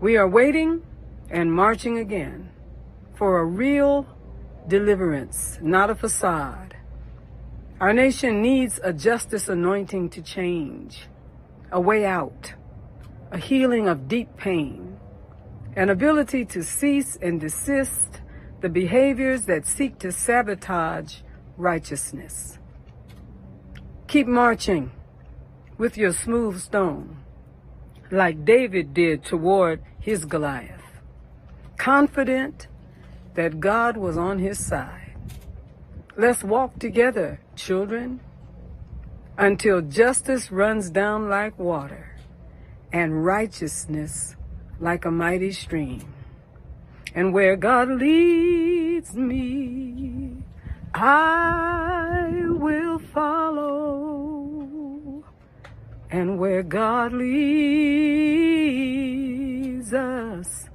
We are waiting and marching again for a real deliverance, not a facade. Our nation needs a justice anointing to change, a way out, a healing of deep pain, an ability to cease and desist the behaviors that seek to sabotage righteousness. Keep marching with your smooth stone, like David did toward his Goliath, confident that God was on his side. Let's walk together, children, until justice runs down like water and righteousness like a mighty stream. And where God leads me, I will follow. And where God leads us,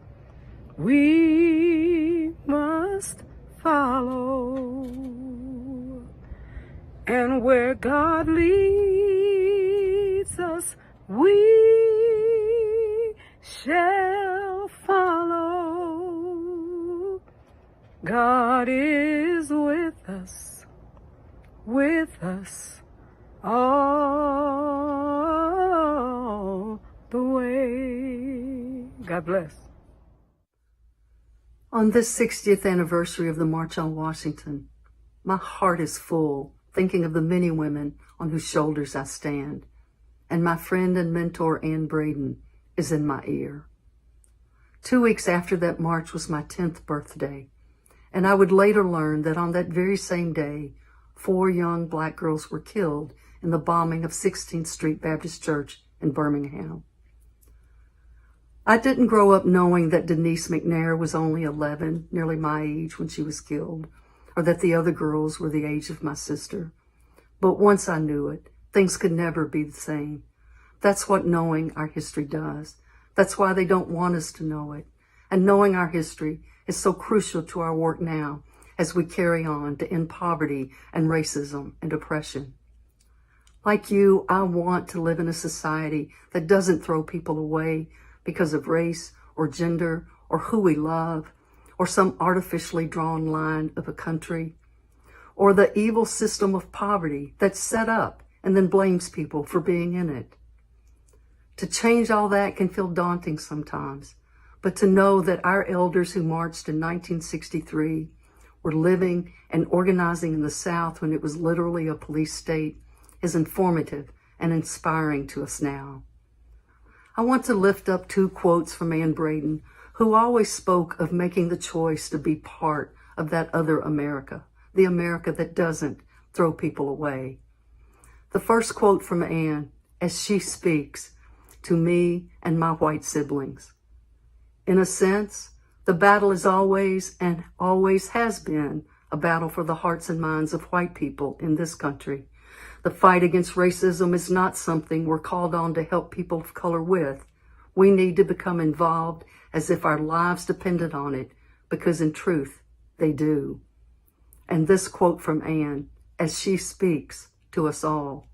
we must follow. And where God leads us, we shall follow. God is with us all the way. God bless. On this 60th anniversary of the March on Washington, my heart is full thinking of the many women on whose shoulders I stand, and my friend and mentor Ann Braden is in my ear. 2 weeks after that march was my 10th birthday, and I would later learn that on that very same day, 4 young Black girls were killed in the bombing of 16th Street Baptist Church in Birmingham. I didn't grow up knowing that Denise McNair was only 11, nearly my age when she was killed, or that the other girls were the age of my sister. But once I knew it, things could never be the same. That's what knowing our history does. That's why they don't want us to know it. And knowing our history is so crucial to our work now as we carry on to end poverty and racism and oppression. Like you, I want to live in a society that doesn't throw people away because of race or gender or who we love or some artificially drawn line of a country or the evil system of poverty that's set up and then blames people for being in it. To change all that can feel daunting sometimes, but to know that our elders who marched in 1963 were living and organizing in the South when it was literally a police state is informative and inspiring to us now. I want to lift up 2 quotes from Ann Braden, who always spoke of making the choice to be part of that other America, the America that doesn't throw people away. The first quote from Ann, as she speaks to me and my white siblings. In a sense, the battle is always and always has been a battle for the hearts and minds of white people in this country. The fight against racism is not something we're called on to help people of color with. We need to become involved as if our lives depended on it, because in truth, they do. And this quote from Ann, as she speaks to us all.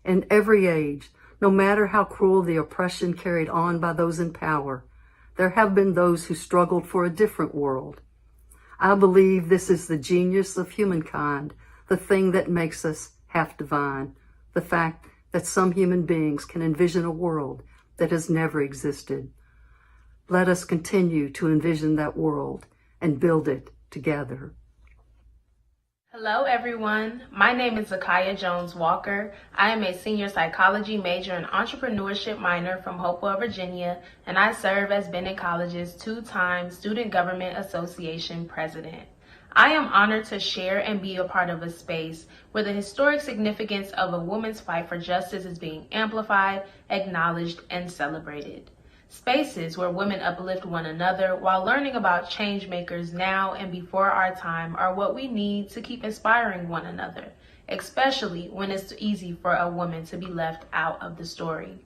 In every age, no matter how cruel the oppression carried on by those in power, there have been those who struggled for a different world. I believe this is the genius of humankind, the thing that makes us half divine, the fact that some human beings can envision a world that has never existed. Let us continue to envision that world and build it together. Hello, everyone. My name is Zakaya Jones Walker. I am a senior psychology major and entrepreneurship minor from Hopewell, Virginia, and I serve as Bennett College's 2-time Student Government Association president. I am honored to share and be a part of a space where the historic significance of a woman's fight for justice is being amplified, acknowledged, and celebrated. Spaces where women uplift one another while learning about change makers now and before our time are what we need to keep inspiring one another, especially when it's easy for a woman to be left out of the story.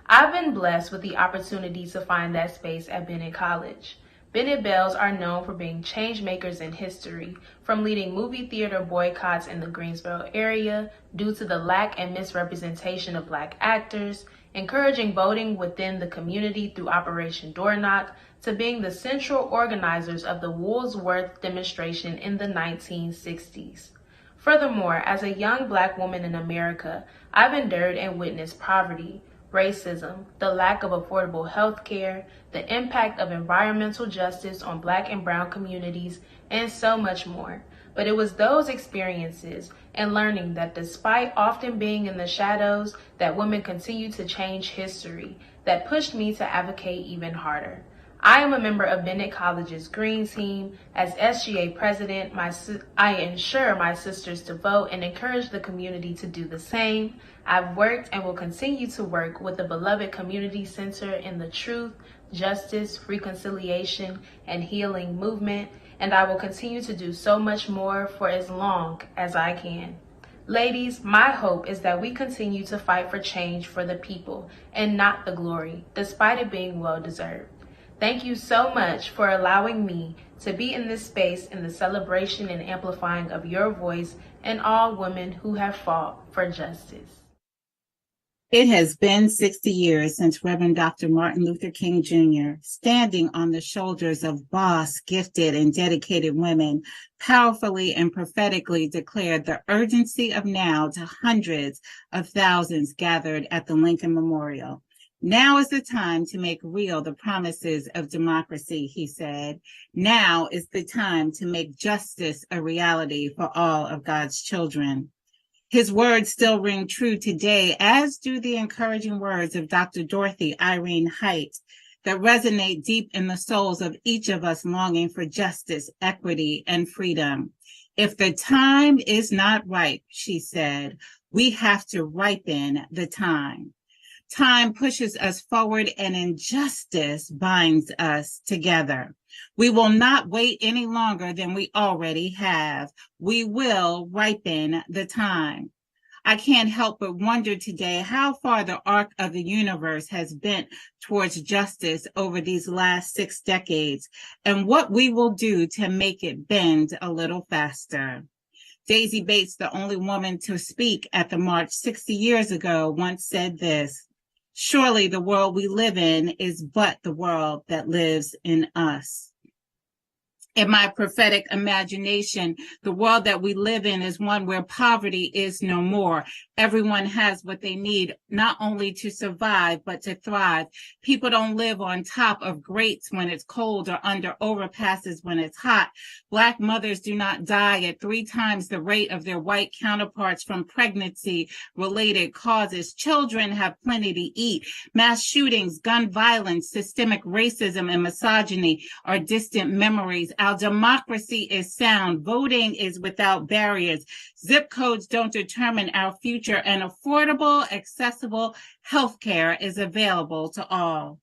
I've been blessed with the opportunity to find that space at Bennett College. Bennett Bells are known for being change makers in history, from leading movie theater boycotts in the Greensboro area due to the lack and misrepresentation of Black actors, encouraging voting within the community through Operation Door Knock, to being the central organizers of the Woolsworth demonstration in the 1960s. Furthermore, as a young Black woman in America, I've endured and witnessed poverty, racism, the lack of affordable health care, the impact of environmental justice on Black and brown communities, and so much more. But it was those experiences and learning that despite often being in the shadows, that women continue to change history that pushed me to advocate even harder. I am a member of Bennett College's Green Team. As SGA president, I ensure my sisters to vote and encourage the community to do the same. I've worked and will continue to work with the beloved community center in the Truth, justice, reconciliation, and healing movement, and I will continue to do so much more for as long as I can. Ladies, my hope is that we continue to fight for change for the people and not the glory, despite it being well-deserved. Thank you so much for allowing me to be in this space in the celebration and amplifying of your voice and all women who have fought for justice. It has been 60 years since Reverend Dr. Martin Luther King Jr., standing on the shoulders of boss, gifted, and dedicated women, powerfully and prophetically declared the urgency of now to hundreds of thousands gathered at the Lincoln Memorial. Now is the time to make real the promises of democracy, he said. Now is the time to make justice a reality for all of God's children. His words still ring true today, as do the encouraging words of Dr. Dorothy Irene Height that resonate deep in the souls of each of us longing for justice, equity, and freedom. If the time is not ripe, she said, we have to ripen the time. Time pushes us forward and injustice binds us together. We will not wait any longer than we already have. We will ripen the time. I can't help but wonder today how far the arc of the universe has bent towards justice over these last 6 decades and what we will do to make it bend a little faster. Daisy Bates, the only woman to speak at the march 60 years ago, once said this: "Surely the world we live in is but the world that lives in us." In my prophetic imagination, the world that we live in is one where poverty is no more. Everyone has what they need, not only to survive, but to thrive. People don't live on top of grates when it's cold or under overpasses when it's hot. Black mothers do not die at 3 times the rate of their white counterparts from pregnancy-related causes. Children have plenty to eat. Mass shootings, gun violence, systemic racism, and misogyny are distant memories. Our democracy is sound. Voting is without barriers. Zip codes don't determine our future, and affordable, accessible healthcare is available to all.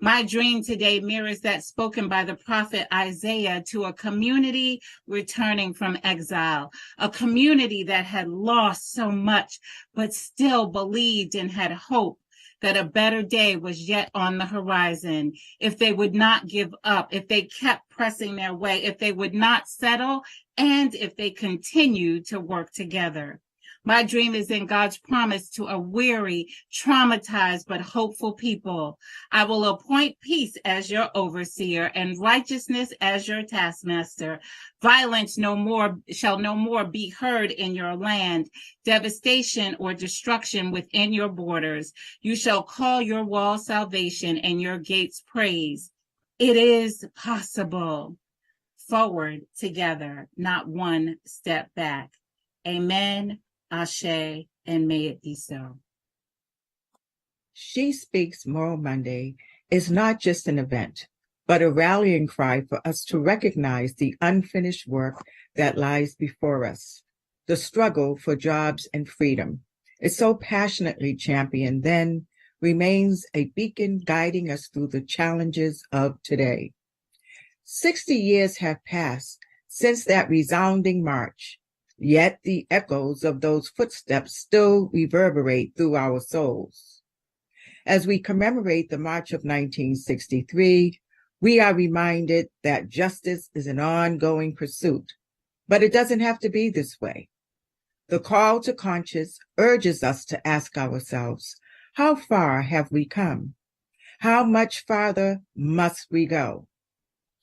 My dream today mirrors that spoken by the prophet Isaiah to a community returning from exile, a community that had lost so much, but still believed and had hope that a better day was yet on the horizon. If they would not give up, if they kept pressing their way, if they would not settle, and if they continued to work together. My dream is in God's promise to a weary, traumatized, but hopeful people. I will appoint peace as your overseer and righteousness as your taskmaster. Violence shall no more be heard in your land, devastation or destruction within your borders. You shall call your wall salvation and your gates praise. It is possible. Forward together, not one step back. Amen. Ashe, and may it be so. She Speaks Moral Monday is not just an event, but a rallying cry for us to recognize the unfinished work that lies before us. The struggle for jobs and freedom is so passionately championed then, remains a beacon guiding us through the challenges of today. 60 years have passed since that resounding march. Yet the echoes of those footsteps still reverberate through our souls. As we commemorate the March of 1963, we are reminded that justice is an ongoing pursuit, but it doesn't have to be this way. The call to conscience urges us to ask ourselves, how far have we come? How much farther must we go?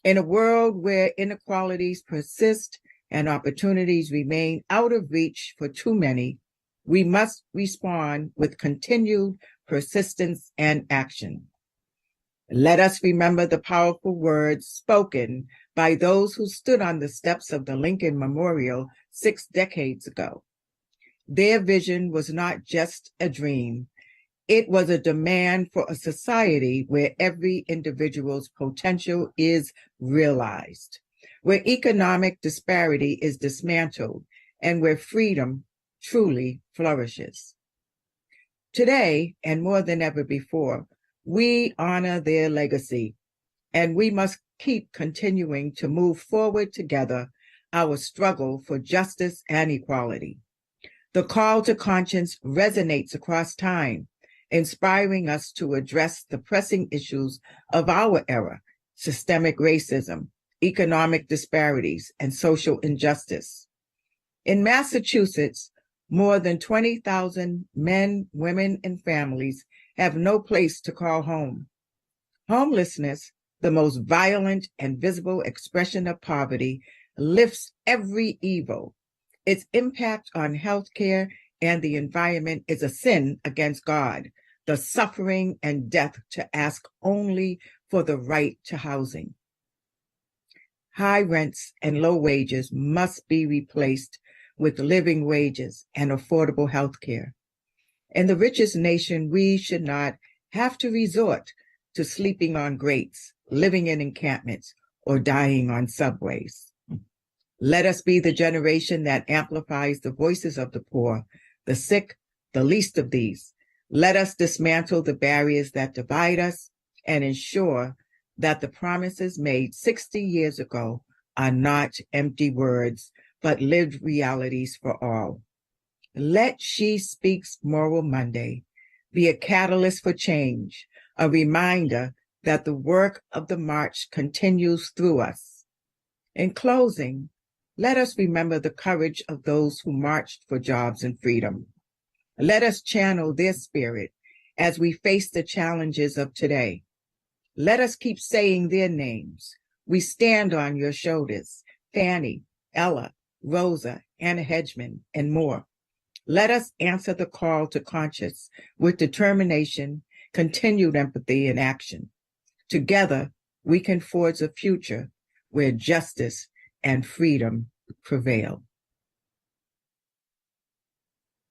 In a world where inequalities persist and opportunities remain out of reach for too many, we must respond with continued persistence and action. Let us remember the powerful words spoken by those who stood on the steps of the Lincoln Memorial 6 decades ago. Their vision was not just a dream. It was a demand for a society where every individual's potential is realized, where economic disparity is dismantled, and where freedom truly flourishes. Today, and more than ever before, We honor their legacy, and we must keep continuing to move forward together our struggle for justice and equality. The call to conscience resonates across time, inspiring us to address the pressing issues of our era: systemic racism, economic disparities, and social injustice. In Massachusetts, more than 20,000 men, women, and families have no place to call home. Homelessness, the most violent and visible expression of poverty, lifts every evil. Its impact on healthcare and the environment is a sin against God, the suffering and death to ask only for the right to housing. High rents and low wages must be replaced with living wages and affordable health care. In the richest nation, we should not have to resort to sleeping on grates, living in encampments, or dying on subways. Let us be the generation that amplifies the voices of the poor, the sick, the least of these. Let us dismantle the barriers that divide us and ensure that the promises made 60 years ago are not empty words, but lived realities for all. Let She Speaks Moral Monday be a catalyst for change, a reminder that the work of the march continues through us. In closing, let us remember the courage of those who marched for jobs and freedom. Let us channel their spirit as we face the challenges of today. Let us keep saying their names. We stand on your shoulders: Fannie, Ella, Rosa, Anna Hedgeman, and more. Let us answer the call to conscience with determination, continued empathy, and action. Together, we can forge a future where justice and freedom prevail.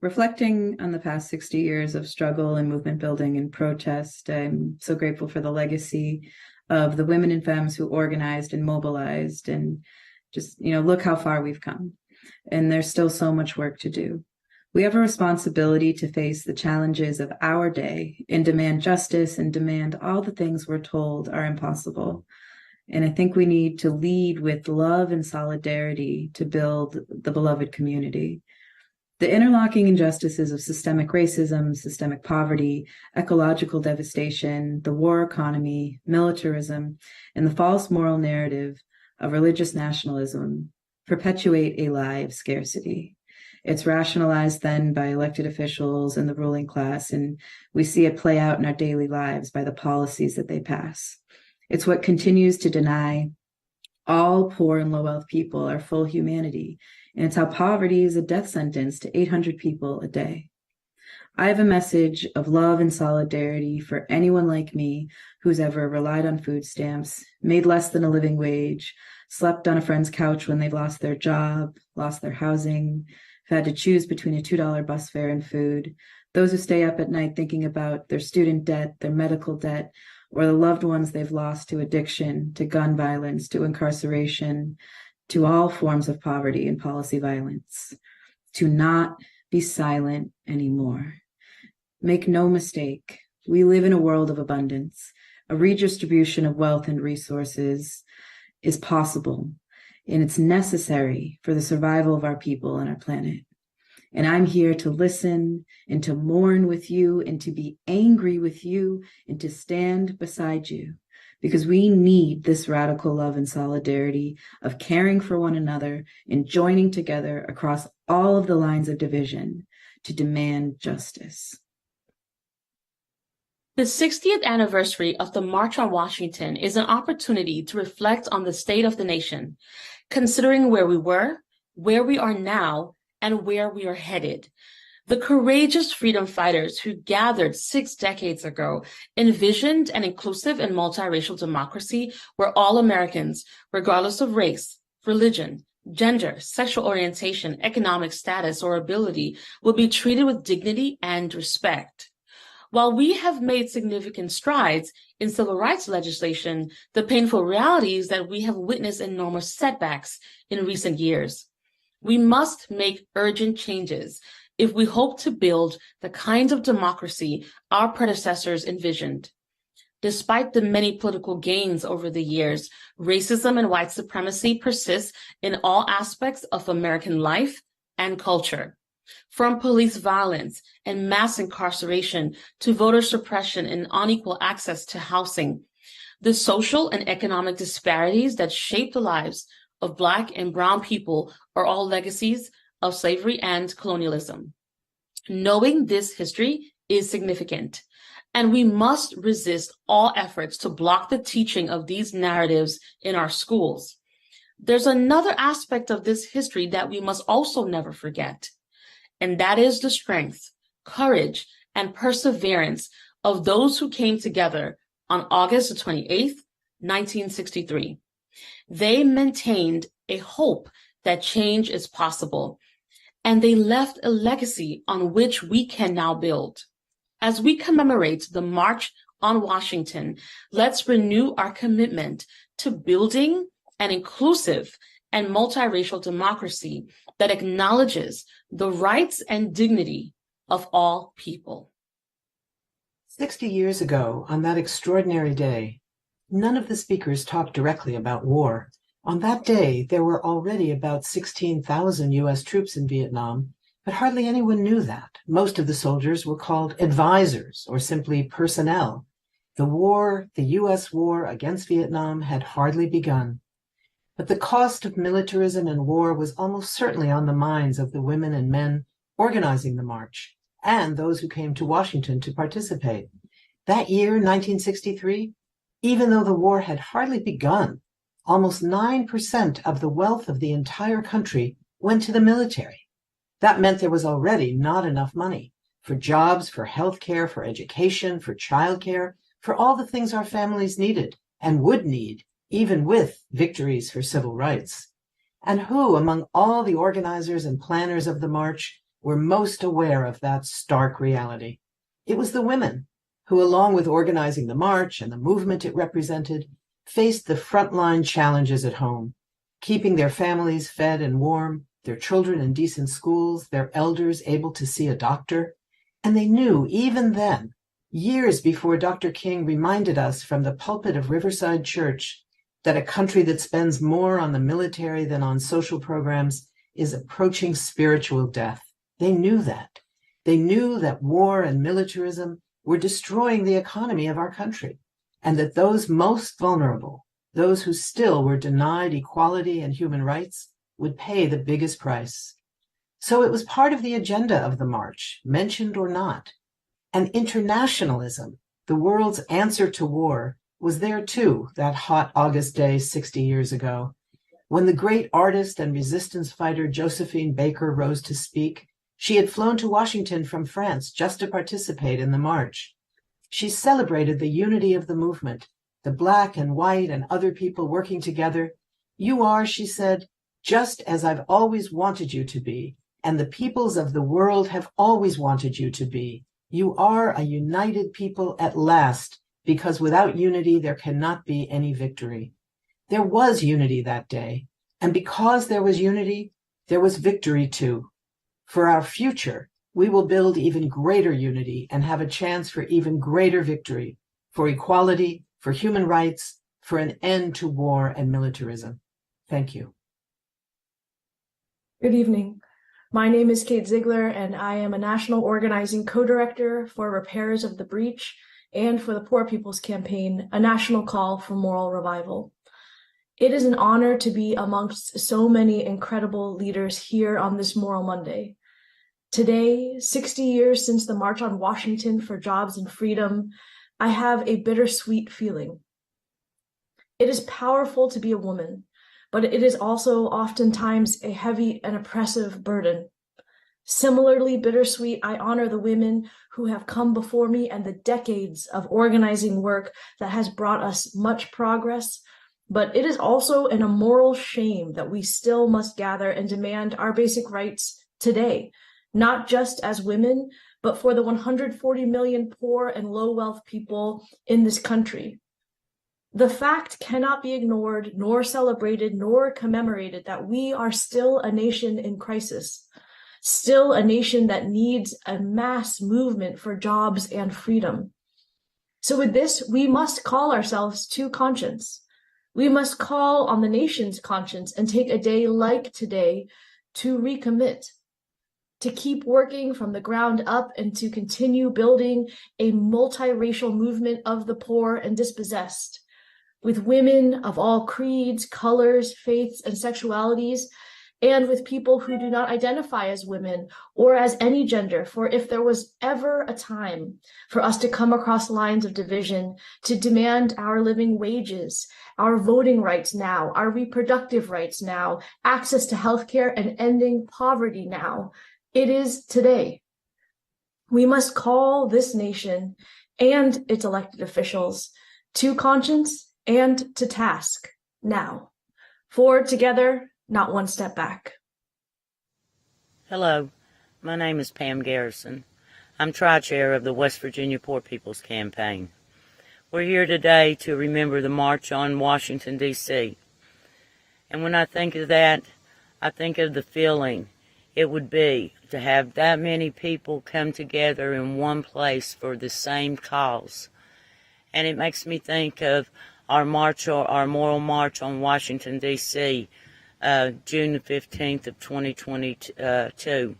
Reflecting on the past 60 years of struggle and movement building and protest, I'm so grateful for the legacy of the women and femmes who organized and mobilized, and just, look how far we've come. And there's still so much work to do. We have a responsibility to face the challenges of our day and demand justice and demand all the things we're told are impossible. And I think we need to lead with love and solidarity to build the beloved community. The interlocking injustices of systemic racism, systemic poverty, ecological devastation, the war economy, militarism, and the false moral narrative of religious nationalism perpetuate a lie of scarcity. It's rationalized then by elected officials and the ruling class, and we see it play out in our daily lives by the policies that they pass. It's what continues to deny all poor and low-wealth people our full humanity, and it's how poverty is a death sentence to 800 people a day. I have a message of love and solidarity for anyone like me who's ever relied on food stamps, made less than a living wage, slept on a friend's couch when they've lost their job, lost their housing, had to choose between a $2 bus fare and food, those who stay up at night thinking about their student debt, their medical debt, or the loved ones they've lost to addiction, to gun violence, to incarceration, to all forms of poverty and policy violence. To not be silent anymore. Make no mistake, we live in a world of abundance. A redistribution of wealth and resources is possible, and it's necessary for the survival of our people and our planet. And I'm here to listen and to mourn with you and to be angry with you and to stand beside you, because we need this radical love and solidarity of caring for one another and joining together across all of the lines of division to demand justice. The 60th anniversary of the March on Washington is an opportunity to reflect on the state of the nation, considering where we were, where we are now, and where we are headed. The courageous freedom fighters who gathered 6 decades ago envisioned an inclusive and multiracial democracy where all Americans, regardless of race, religion, gender, sexual orientation, economic status, or ability, will be treated with dignity and respect. While we have made significant strides in civil rights legislation, the painful reality is that we have witnessed enormous setbacks in recent years. We must make urgent changes if we hope to build the kinds of democracy our predecessors envisioned. Despite the many political gains over the years, racism and white supremacy persist in all aspects of American life and culture. From police violence and mass incarceration to voter suppression and unequal access to housing, the social and economic disparities that shape the lives of Black and Brown people are all legacies of slavery and colonialism. Knowing this history is significant, and we must resist all efforts to block the teaching of these narratives in our schools. There's another aspect of this history that we must also never forget, and that is the strength, courage, and perseverance of those who came together on August 28th, 1963. They maintained a hope that change is possible, and they left a legacy on which we can now build. As we commemorate the March on Washington, let's renew our commitment to building an inclusive and multiracial democracy that acknowledges the rights and dignity of all people. 60 years ago, on that extraordinary day, none of the speakers talked directly about war. On that day, there were already about 16,000 U.S. troops in Vietnam, but hardly anyone knew that. Most of the soldiers were called advisors or simply personnel. The war, the U.S. war against Vietnam, had hardly begun. But the cost of militarism and war was almost certainly on the minds of the women and men organizing the march, and those who came to Washington to participate. That year, 1963, even though the war had hardly begun, almost 9% of the wealth of the entire country went to the military. That meant there was already not enough money for jobs, for health care, for education, for childcare, for all the things our families needed and would need, even with victories for civil rights. And who, among all the organizers and planners of the march, were most aware of that stark reality? It was the women who, along with organizing the march and the movement it represented, faced the frontline challenges at home, keeping their families fed and warm, their children in decent schools, their elders able to see a doctor. And they knew even then, years before Dr. King reminded us from the pulpit of Riverside Church, that a country that spends more on the military than on social programs is approaching spiritual death. They knew that. They knew that war and militarism were destroying the economy of our country, and that those most vulnerable, those who still were denied equality and human rights, would pay the biggest price. So it was part of the agenda of the march, mentioned or not. And internationalism, the world's answer to war, was there too that hot August day 60 years ago. When the great artist and resistance fighter Josephine Baker rose to speak, she had flown to Washington from France just to participate in the march. She celebrated the unity of the movement, the Black and white and other people working together. You are, she said, just as I've always wanted you to be, and the peoples of the world have always wanted you to be. You are a united people at last, because without unity there cannot be any victory. There was unity that day, and because there was unity, there was victory too. For our future, we will build even greater unity and have a chance for even greater victory, for equality, for human rights, for an end to war and militarism. Thank you. Good evening. My name is Kate Ziegler, and I am a national organizing co-director for Repairers of the Breach and for the Poor People's Campaign, a national call for moral revival. It is an honor to be amongst so many incredible leaders here on this Moral Monday. Today, 60 years since the March on Washington for Jobs and Freedom, I have a bittersweet feeling. It is powerful to be a woman, but it is also oftentimes a heavy and oppressive burden. Similarly bittersweet, I honor the women who have come before me and the decades of organizing work that has brought us much progress, but it is also an immoral shame that we still must gather and demand our basic rights today, not just as women, but for the 140 million poor and low-wealth people in this country. The fact cannot be ignored, nor celebrated, nor commemorated that we are still a nation in crisis, still a nation that needs a mass movement for jobs and freedom. So with this, we must call ourselves to conscience. We must call on the nation's conscience and take a day like today to recommit, to keep working from the ground up and to continue building a multiracial movement of the poor and dispossessed, with women of all creeds, colors, faiths, and sexualities, and with people who do not identify as women or as any gender. For if there was ever a time for us to come across lines of division, to demand our living wages, our voting rights now, our reproductive rights now, access to healthcare, and ending poverty now, it is today. We must call this nation and its elected officials to conscience and to task now. For together, not one step back. Hello, my name is Pam Garrison. I'm Tri-Chair of the West Virginia Poor People's Campaign. We're here today to remember the March on Washington, D.C. And when I think of that, I think of the feeling it would be to have that many people come together in one place for the same cause. And it makes me think of our march, or our Moral March on Washington, D.C., June the 15th of 2022.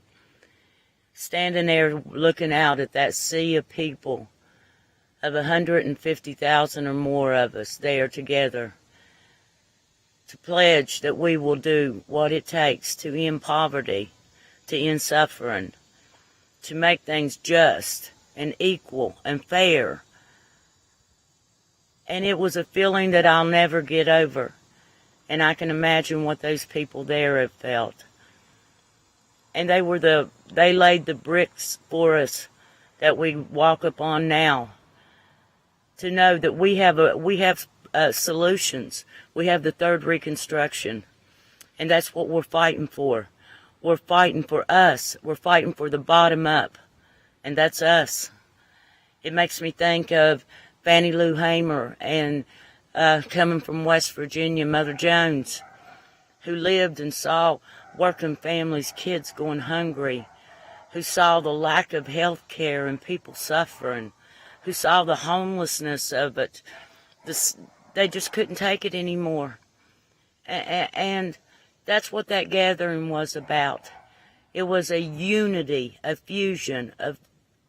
Standing there looking out at that sea of people, of 150,000 or more of us there together, to pledge that we will do what it takes to end poverty, to end suffering, to make things just and equal and fair. And it was a feeling that I'll never get over. And I can imagine what those people there have felt. And they laid the bricks for us that we walk upon now. To know that we have solutions. We have the third Reconstruction. And that's what we're fighting for. We're fighting for us. We're fighting for the bottom up. And that's us. It makes me think of Fannie Lou Hamer and coming from West Virginia, Mother Jones, who lived and saw working families, kids going hungry, who saw the lack of health care and people suffering, who saw the homelessness of it. They just couldn't take it anymore. And that's what that gathering was about. It was a unity, a fusion of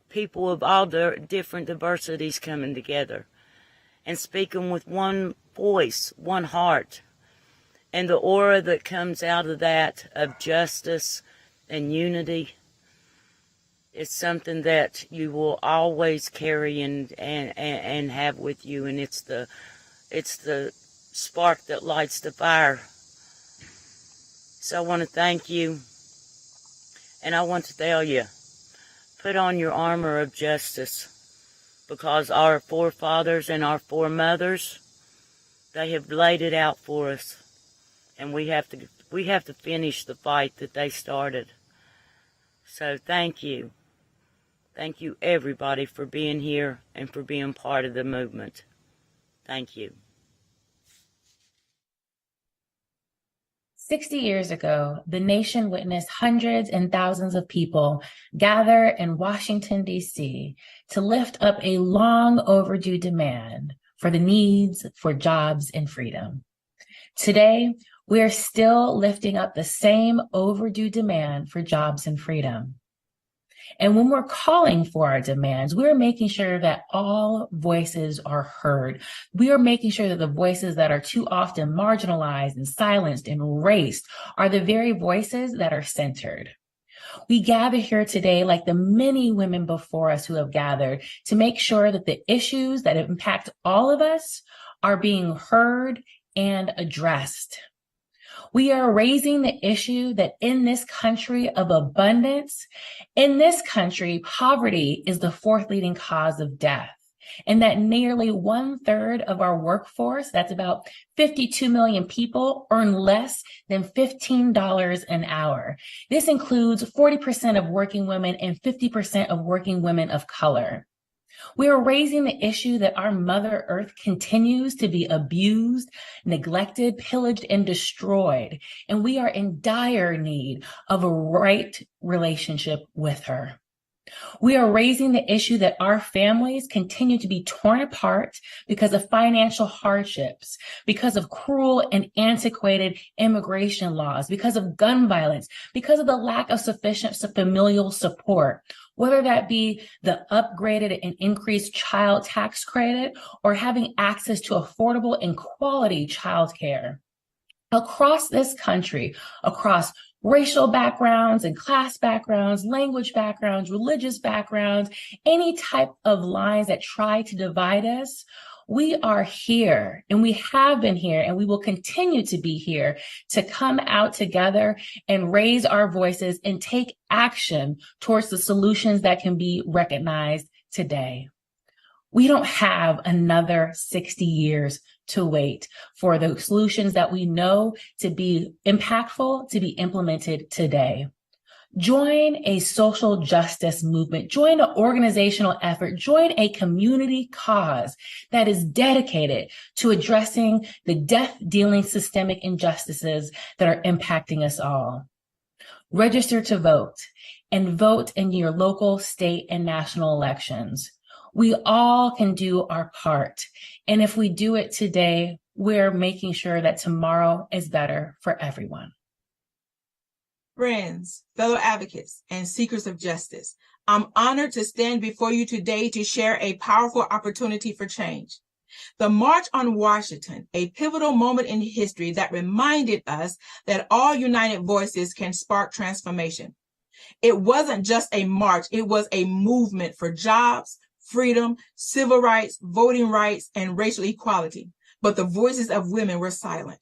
people of all different diversities coming together and speaking with one voice, one heart. And the aura that comes out of that, of justice and unity, is something that you will always carry and have with you. And it's the spark that lights the fire. So I want to thank you. And I want to tell you, put on your armor of justice. Because our forefathers and our foremothers, they have laid it out for us. And we have to finish the fight that they started. So thank you. Thank you everybody for being here and for being part of the movement. Thank you. 60 years ago, the nation witnessed hundreds and thousands of people gather in Washington, D.C. to lift up a long overdue demand for the needs for jobs and freedom. Today, we are still lifting up the same overdue demand for jobs and freedom. And when we're calling for our demands, we're making sure that all voices are heard. We are making sure that the voices that are too often marginalized and silenced and erased are the very voices that are centered. We gather here today, like the many women before us who have gathered, to make sure that the issues that impact all of us are being heard and addressed. We are raising the issue that in this country of abundance, in this country, poverty is the fourth leading cause of death. And that nearly 1/3 of our workforce, that's about 52 million people, earn less than $15 an hour. This includes 40% of working women and 50% of working women of color. We are raising the issue that our Mother Earth continues to be abused, neglected, pillaged, and destroyed, and we are in dire need of a right relationship with her. We are raising the issue that our families continue to be torn apart because of financial hardships, because of cruel and antiquated immigration laws, because of gun violence, because of the lack of sufficient familial support, whether that be the upgraded and increased child tax credit or having access to affordable and quality childcare. Across this country, across racial backgrounds and class backgrounds, language backgrounds, religious backgrounds, any type of lines that try to divide us, we are here and we have been here and we will continue to be here to come out together and raise our voices and take action towards the solutions that can be recognized today. We don't have another 60 years to wait for the solutions that we know to be impactful to be implemented today. Join a social justice movement, join an organizational effort, join a community cause that is dedicated to addressing the death-dealing systemic injustices that are impacting us all. Register to vote and vote in your local, state, and national elections. We all can do our part. And if we do it today, we're making sure that tomorrow is better for everyone. Friends, fellow advocates, and seekers of justice, I'm honored to stand before you today to share a powerful opportunity for change. The March on Washington, a pivotal moment in history that reminded us that all united voices can spark transformation. It wasn't just a march, it was a movement for jobs, freedom, civil rights, voting rights, and racial equality. But the voices of women were silent.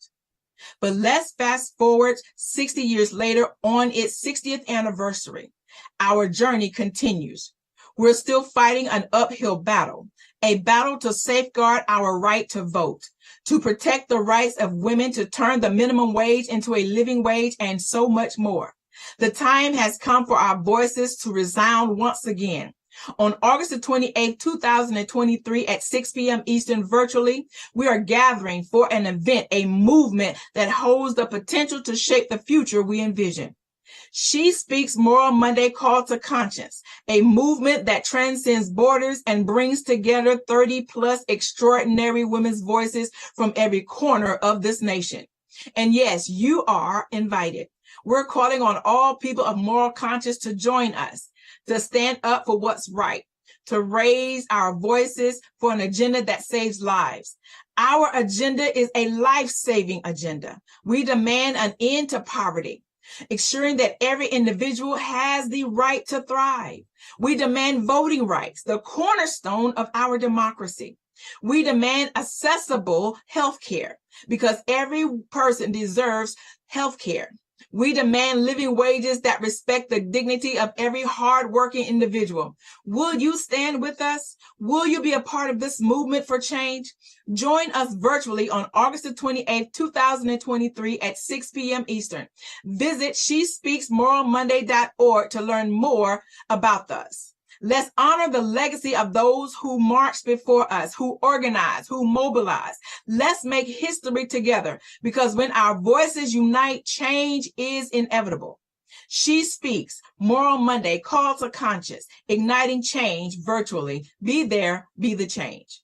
But let's fast forward 60 years later on its 60th anniversary. Our journey continues. We're still fighting an uphill battle, a battle to safeguard our right to vote, to protect the rights of women to turn the minimum wage into a living wage, and so much more. The time has come for our voices to resound once again. On August the 28th, 2023 at 6 p.m. Eastern virtually, we are gathering for an event, a movement that holds the potential to shape the future we envision. She Speaks Moral Monday Call to Conscience, a movement that transcends borders and brings together 30 plus extraordinary women's voices from every corner of this nation. And yes, you are invited. We're calling on all people of moral conscience to join us, to stand up for what's right, to raise our voices for an agenda that saves lives. Our agenda is a life-saving agenda. We demand an end to poverty, ensuring that every individual has the right to thrive. We demand voting rights, the cornerstone of our democracy. We demand accessible health care because every person deserves health care. We demand living wages that respect the dignity of every hardworking individual. Will you stand with us? Will you be a part of this movement for change? Join us virtually on August the 28th, 2023 at 6 p.m. Eastern. Visit SheSpeaksMoralMonday.org to learn more about us. Let's honor the legacy of those who marched before us, who organized, who mobilized. Let's make history together, because when our voices unite, change is inevitable. She Speaks Moral Monday, Call to Conscience, igniting change virtually. Be there, be the change.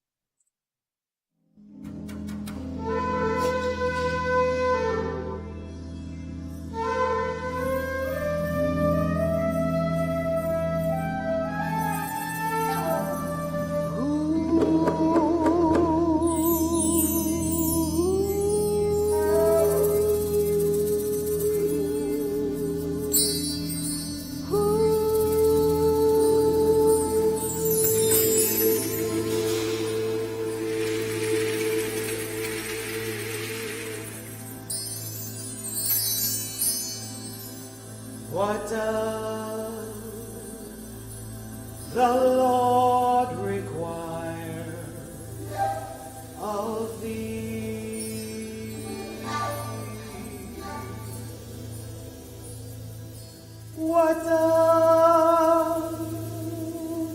What does the Lord require of thee? What does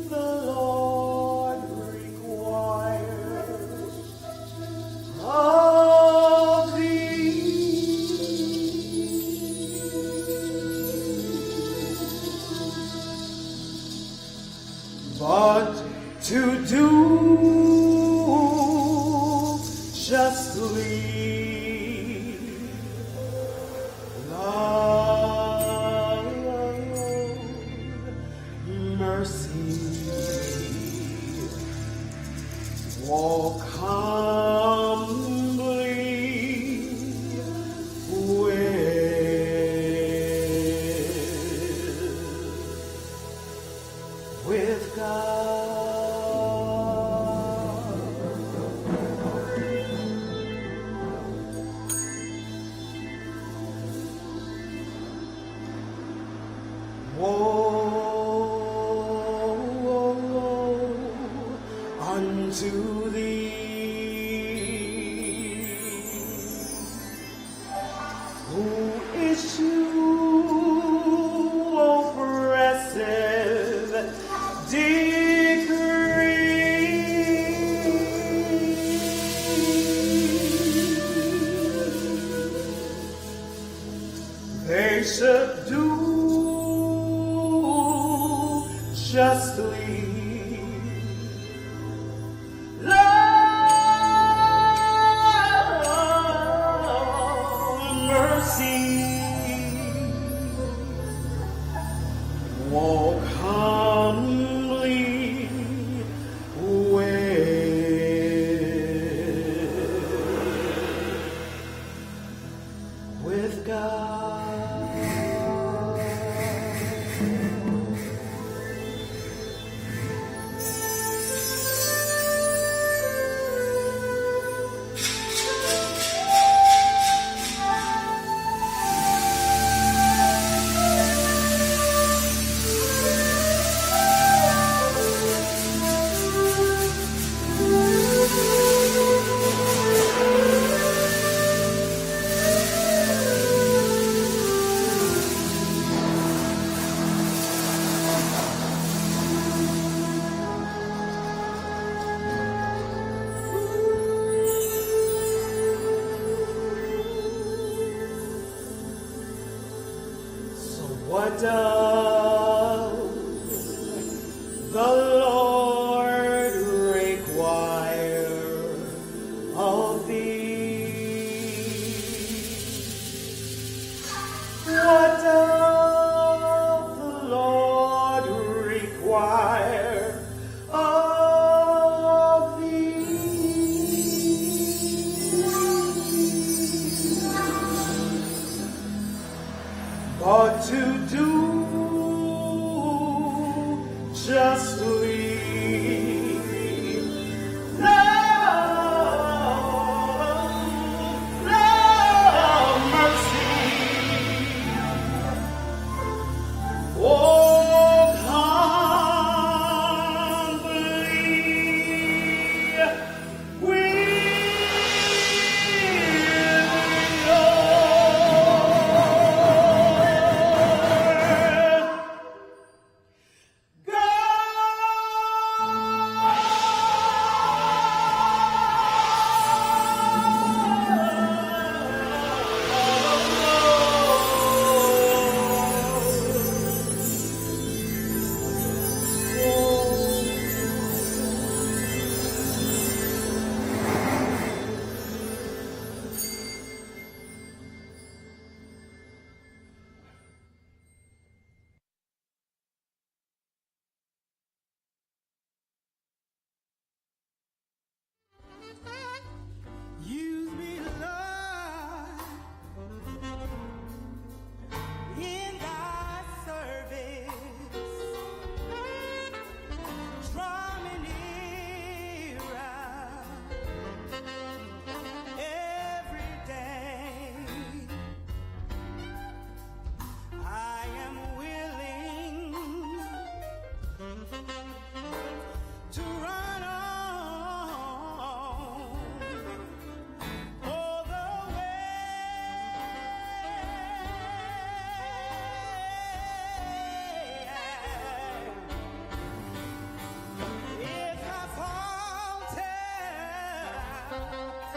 the Lord require of thee? but to do justly, love, mercy, walk humbly with God. Woe unto thee, who issue oppressive decree. They should do justly, love, mercy, walk humbly with God. What does the Lord require of thee? What does the Lord require of thee? But to do justly,